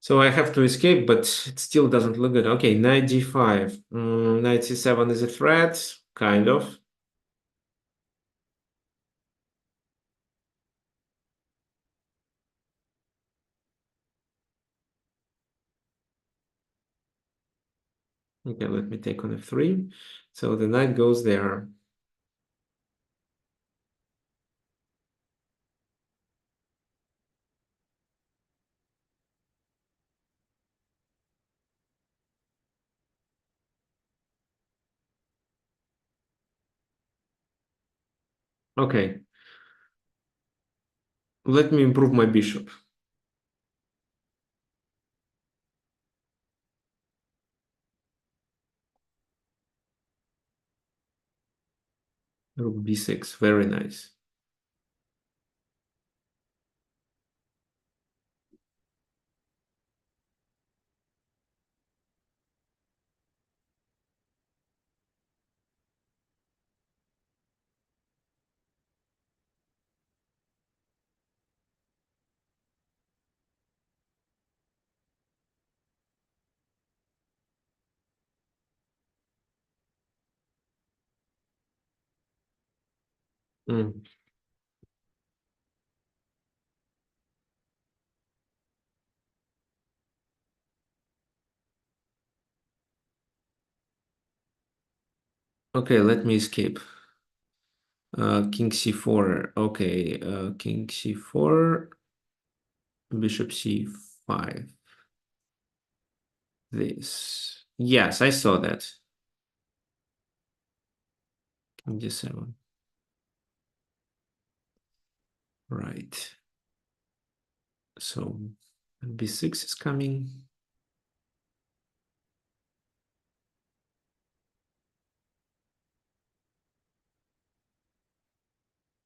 So I have to escape, but it still doesn't look good. Okay, knight g5. Knight c7 is a threat, kind of. Okay, let me take on f3. So the knight goes there. Okay. Let me improve my bishop. Rook b6. Very nice. Mm. Okay, let me escape. King c4. Okay, king c4, bishop c5. This. Yes, I saw that. King d7. Right. So b6 is coming.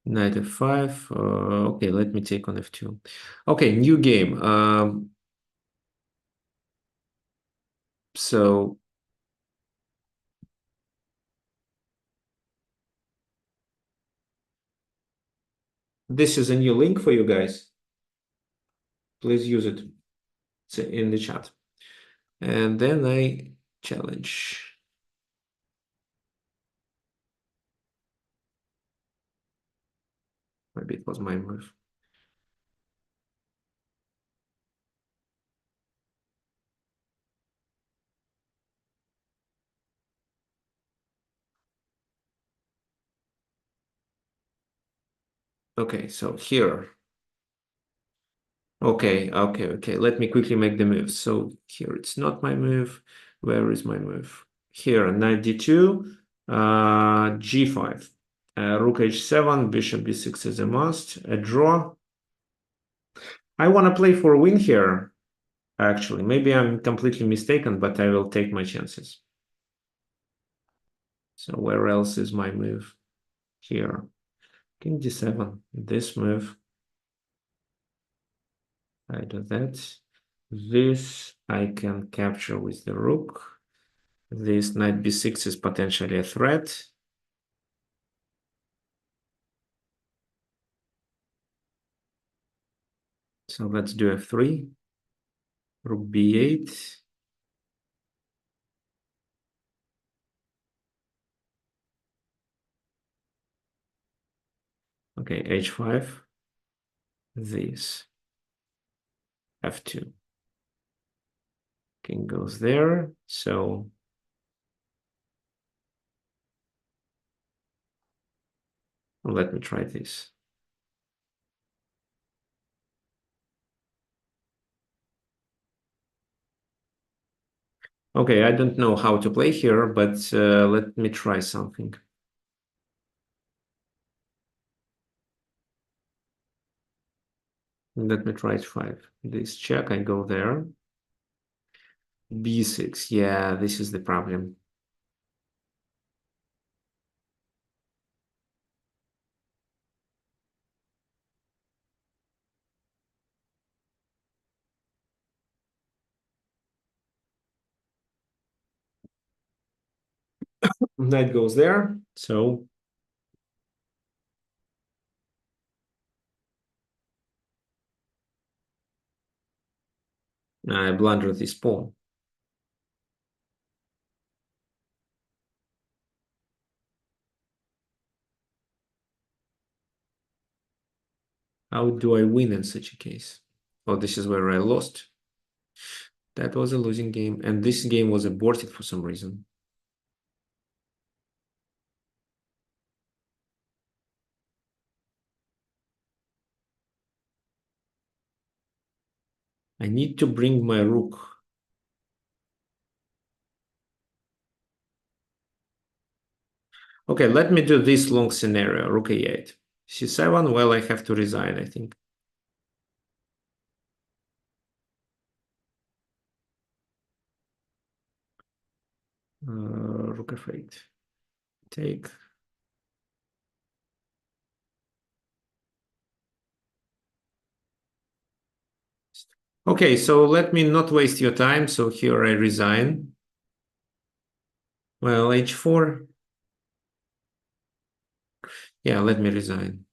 Knight f5. Okay, let me take on f2. Okay, new game. So this is a new link for you guys. Please use it. It's in the chat. And then I challenge. Maybe it was my move. Okay, so here. Okay. Let me quickly make the move. So here it's not my move. Where is my move? Here, knight d2, g5, rook h7, bishop b6 is a must, a draw. I want to play for a win here, actually. Maybe I'm completely mistaken, but I will take my chances. So where else is my move? Here. King d7, this move. I do that. This I can capture with the rook. This knight b6 is potentially a threat. So let's do f3. Rook b8. Okay, h5. This. f2. King goes there. So let me try this. Okay, I don't know how to play here, but let me try something. Let me try h5. This check, I go there. b6. Yeah, this is the problem. Knight goes there. So I blunder this pawn. How do I win in such a case? Oh, this is where I lost. That was a losing game. And this game was aborted for some reason. I need to bring my rook. Okay, let me do this long scenario, rook a8. C7, well, I have to resign, I think. Rook f8. Take. Okay, so let me not waste your time. So here I resign. Well, h4. Yeah, let me resign.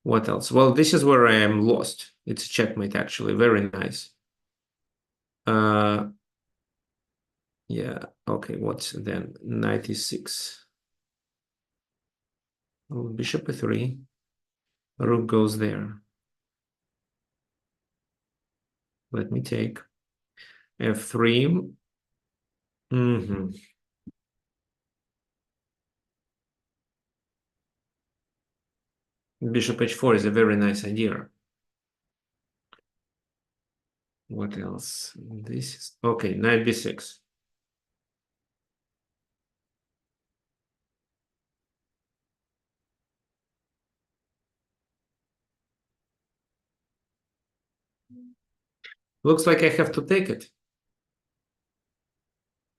What else? Well, this is where I am lost. It's a checkmate, actually. Very nice. Yeah, okay, what's then? 96. Oh, bishop e3. Rook goes there. Let me take. f3. Mm-hmm. Bishop h4 is a very nice idea. What else? This is okay, knight b6. Looks like I have to take it.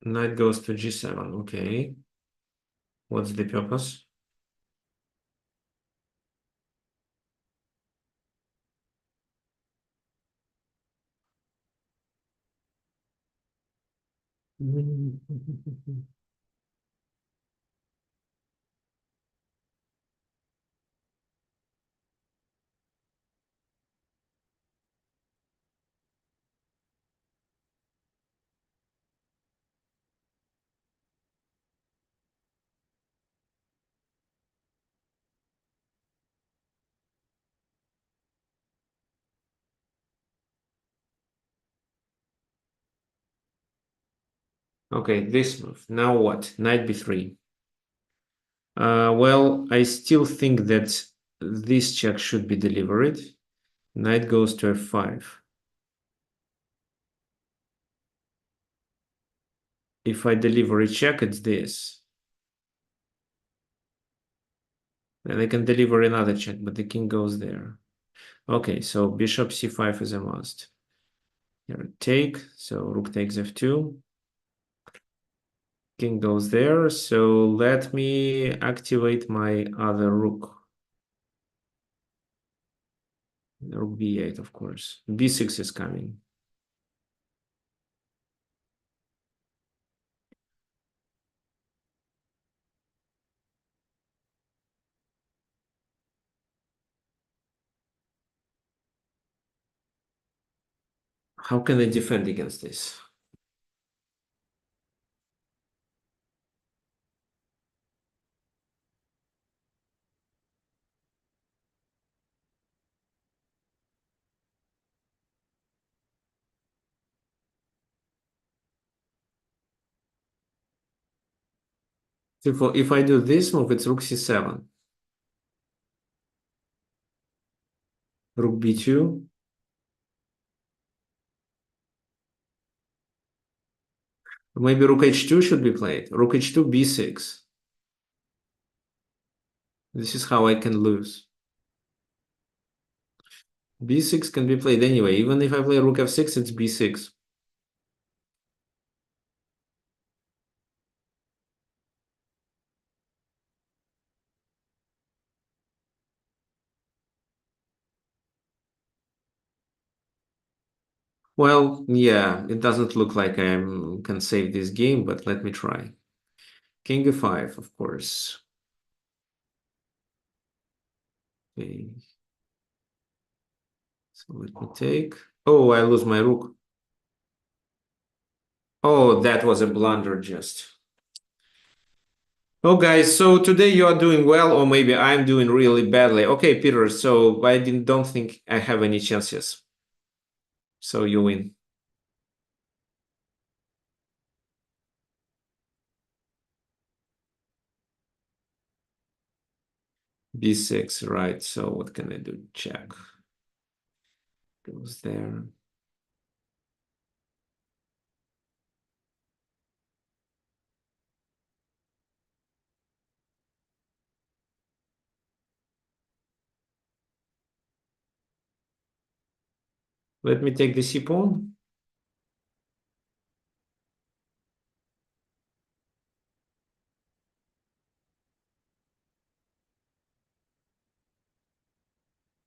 Knight goes to g7. Okay. What's the purpose? Okay, this move. Now what? Knight b3. Well, I still think that this check should be delivered. Knight goes to f5. If I deliver a check, it's this. And I can deliver another check, but the king goes there. Okay, so bishop c5 is a must. Here, take. So rook takes f2. King goes there. So let me activate my other rook. Rook b8, of course. b6 is coming. How can I defend against this? If I do this move, it's rook c7. Rook b2. Maybe rook h2 should be played. Rook h2, b6. This is how I can lose. b6 can be played anyway. Even if I play rook f6, it's b6. Well, yeah, it doesn't look like I can save this game, but let me try. King e5, of course. Okay. So let me take. Oh, I lose my rook. Oh, that was a blunder just. Oh, guys, so today you are doing well, or maybe I'm doing really badly. Okay, Peter, so I don't think I have any chances. So you win. B6, right? So what can I do? Check. Goes there. Let me take the c pawn.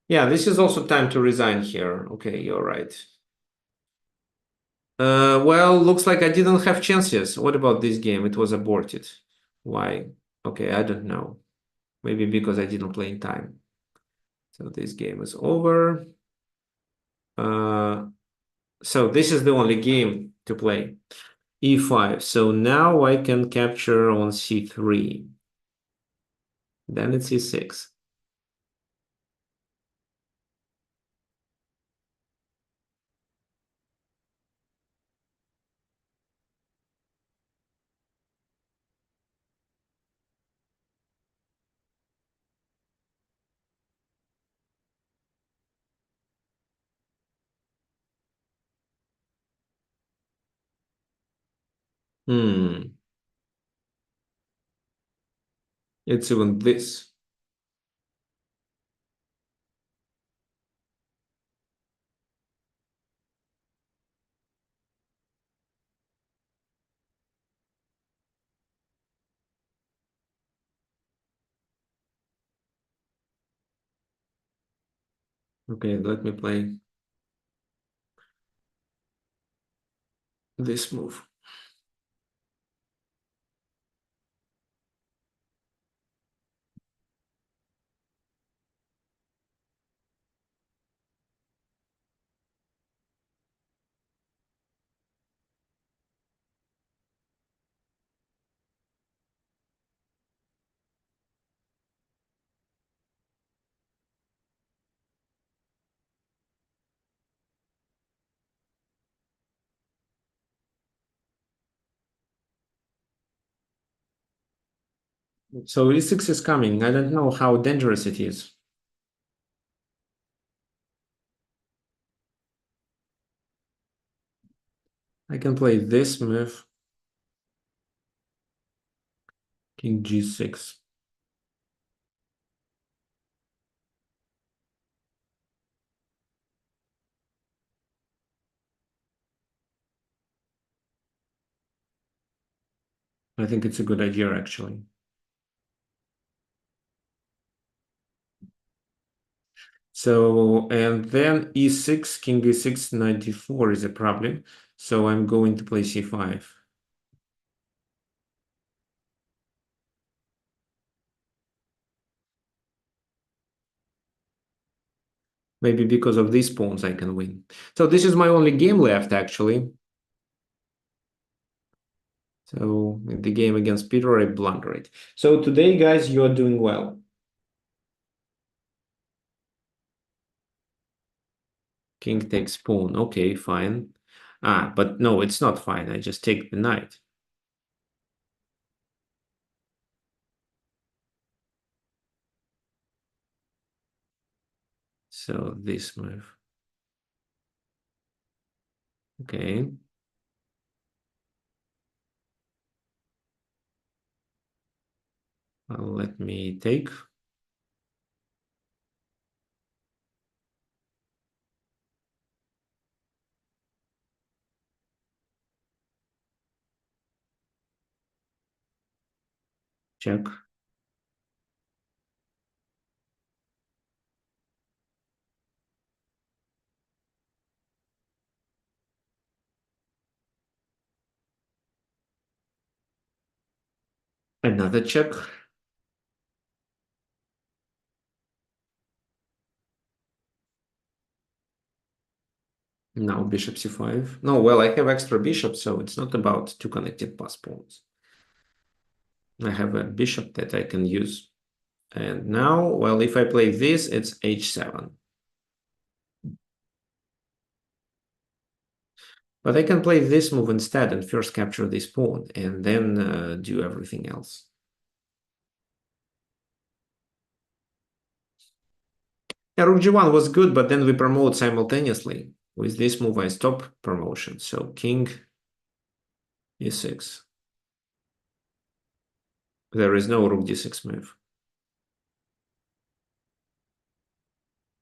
Yeah, this is also time to resign here. Okay, you're right. Well, looks like I didn't have chances. What about this game? It was aborted. Why? Okay, I don't know. Maybe because I didn't play in time. So this game is over. So this is the only game to play. E5. So now I can capture on C3. Then it's E6. Hmm. It's even this. Okay, let me play this move. So E6 is coming. I don't know how dangerous it is. I can play this move. King G6. I think it's a good idea, actually. So, and then E6, King E6, knight D4 is a problem. So I'm going to play C5. Maybe because of these pawns I can win. So this is my only game left, actually. So in the game against Peter, I blunder it. So today, guys, you are doing well. King takes pawn. Okay, fine. Ah, but no, it's not fine. I just take the knight. So this move. Okay. Let me take. Check. Another check. Now bishop c5. No, well, I have extra bishop, so it's not about two connected pass pawns. I have a bishop that I can use. And now, well, if I play this, it's h7. But I can play this move instead and first capture this pawn and then do everything else. Yeah, rook g1 was good, but then we promote simultaneously. With this move, I stop promotion. So king e6. There is no rook d6 move.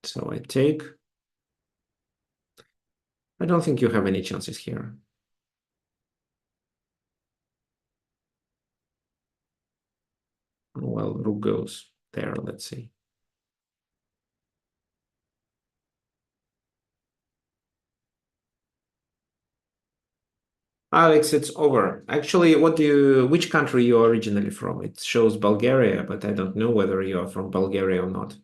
So I take. I don't think you have any chances here. Well, rook goes there, let's see. Alex, it's over. Actually, which country you're originally from? It shows Bulgaria, but I don't know whether you're from Bulgaria or not.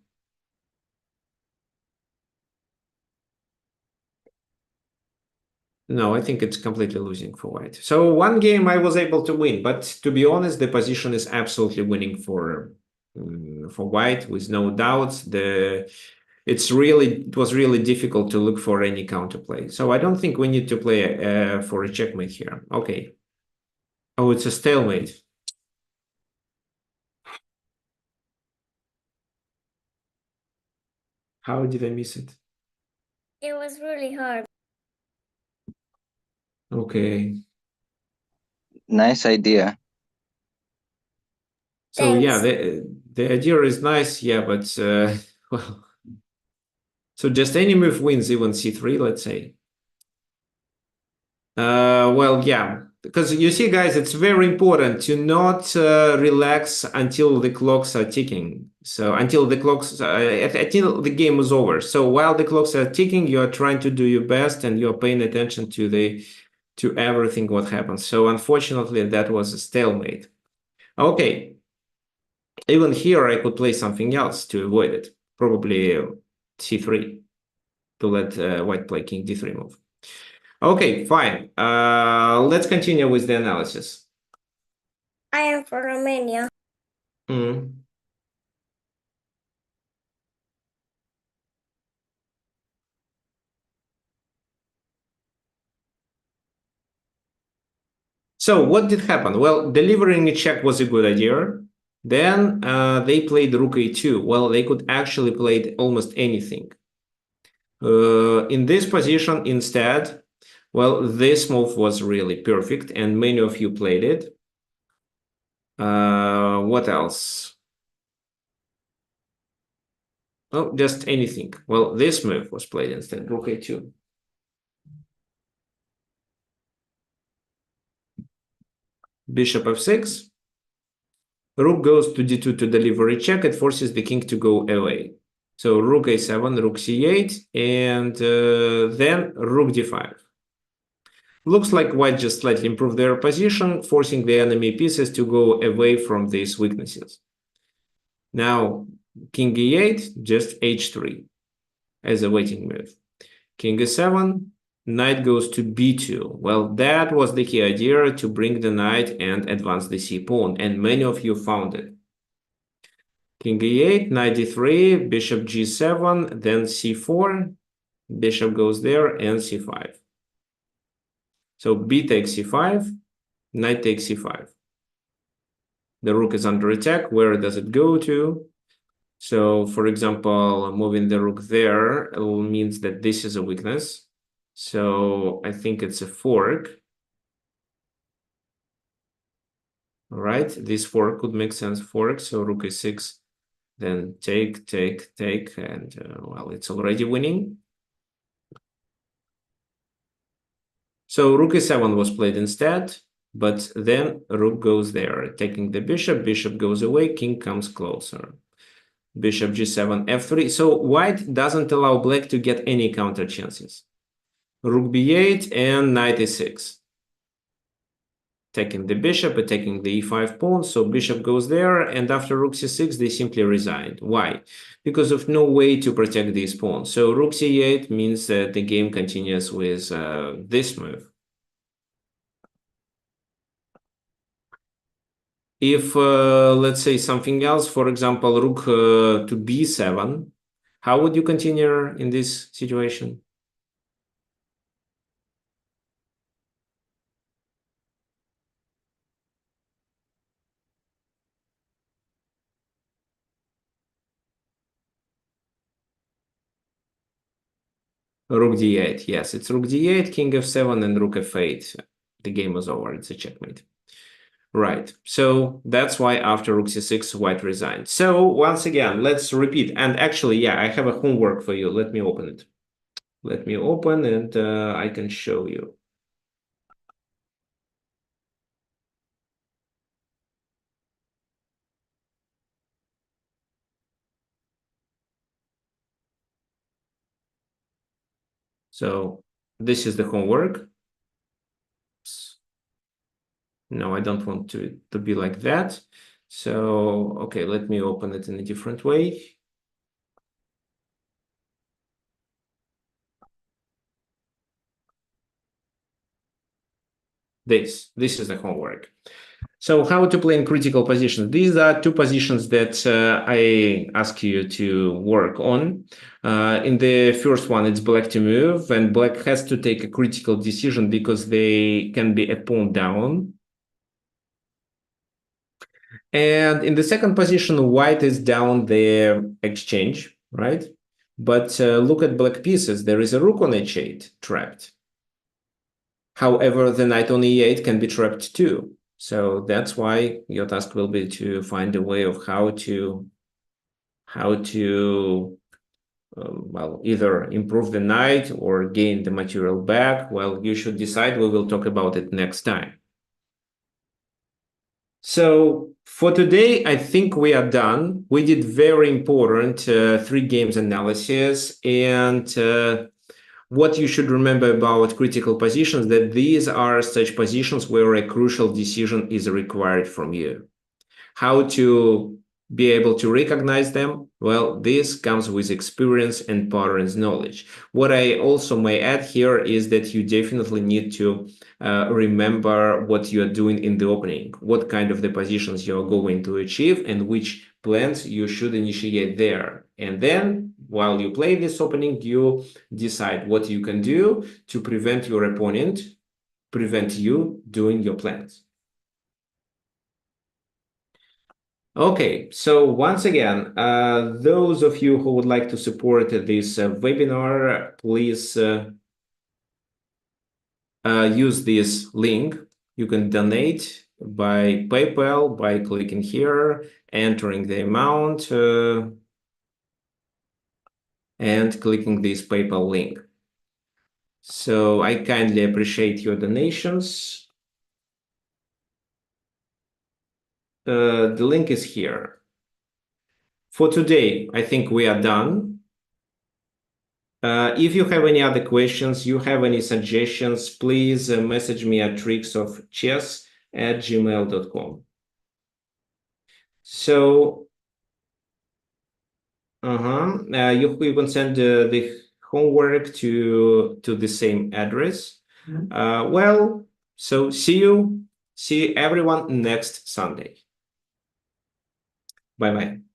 No, I think it's completely losing for white. So one game I was able to win, but to be honest, the position is absolutely winning for white with no doubts. It was really difficult to look for any counterplay. So I don't think we need to play for a checkmate here. Okay. Oh, it's a stalemate. How did I miss it? It was really hard. Okay. Nice idea. So yeah, Thanks. the idea is nice, yeah, but well, so just any move wins, even c3, let's say. Well, yeah, because you see, guys, it's very important to not relax until the clocks are ticking. So until the game is over. So while the clocks are ticking, you are trying to do your best and you're paying attention to everything what happens. So unfortunately, that was a stalemate. Okay. Even here, I could play something else to avoid it. Probably c3 to let white play king d3 move. Okay, fine. Let's continue with the analysis. I am from Romania. Mm. So what did happen? Well, delivering a check was a good idea. Then they played rook a2. Well, they could actually play almost anything. In this position, instead, well, this move was really perfect, and many of you played it. What else? Oh, just anything. Well, this move was played instead, rook a2. Bishop f6. Rook goes to d2 to deliver a check. It forces the king to go away. So rook a7, rook c8, and then rook d5. Looks like white just slightly improved their position, forcing the enemy pieces to go away from these weaknesses. Now, king e8, just h3 as a waiting move. King e7, knight goes to b2. Well, that was the key idea, to bring the knight and advance the c pawn, and many of you found it. King e8, knight d3, bishop g7, then c4, bishop goes there, and c5. So b takes c5, knight takes c5. The rook is under attack. Where does it go to? So, for example, moving the rook there means that this is a weakness. So I think it's a fork. All right, this fork could make sense. Fork, so rook a6, then take, and well, it's already winning. So rook e7 was played instead, but then rook goes there, taking the bishop, bishop goes away, king comes closer. Bishop g7, f3. So white doesn't allow black to get any counter chances. Rook b8 and knight e6. Taking the bishop, attacking the e5 pawn, so bishop goes there, and after rook c6, they simply resigned. Why? Because of no way to protect these pawns. So rook c8 means that the game continues with this move. If, let's say, something else, for example, rook to b7, how would you continue in this situation? Rook d8, yes, it's rook d8, king f7, and rook f8. The game is over, it's a checkmate. Right, so that's why after rook c6, white resigned. So once again, let's repeat. And actually, yeah, I have a homework for you. Let me open it. Let me open and I can show you. So this is the homework. No, I don't want to be like that. So, okay, let me open it in a different way. This is the homework. So how to play in critical positions. These are two positions that I ask you to work on. In the first one, it's black to move, and black has to take a critical decision because they can be a pawn down. And in the second position, white is down the exchange, right? But look at black pieces. There is a rook on h8 trapped. However, the knight on e8 can be trapped too. So that's why your task will be to find a way of how to well, either improve the knight or gain the material back. Well, you should decide. We will talk about it next time. So for today, I think we are done. We did very important 3 games analysis, and what you should remember about critical positions, that these are such positions where a crucial decision is required from you. How to be able to recognize them? Well, this comes with experience and patterns knowledge. What I also may add here is that you definitely need to remember what you are doing in the opening, what kind of the positions you are going to achieve, and which plans you should initiate there. And then, while you play this opening, you decide what you can do to prevent your opponent, prevent you doing your plans. Okay, so once again, those of you who would like to support this webinar, please use this link. You can donate by PayPal by clicking here, entering the amount, and clicking this PayPal link. So I kindly appreciate your donations. The link is here. For today, I think we are done. If you have any other questions, you have any suggestions, please message me at tricksofchess@gmail.com. So, you can send the homework to the same address. Well, so see everyone next Sunday. Bye-bye.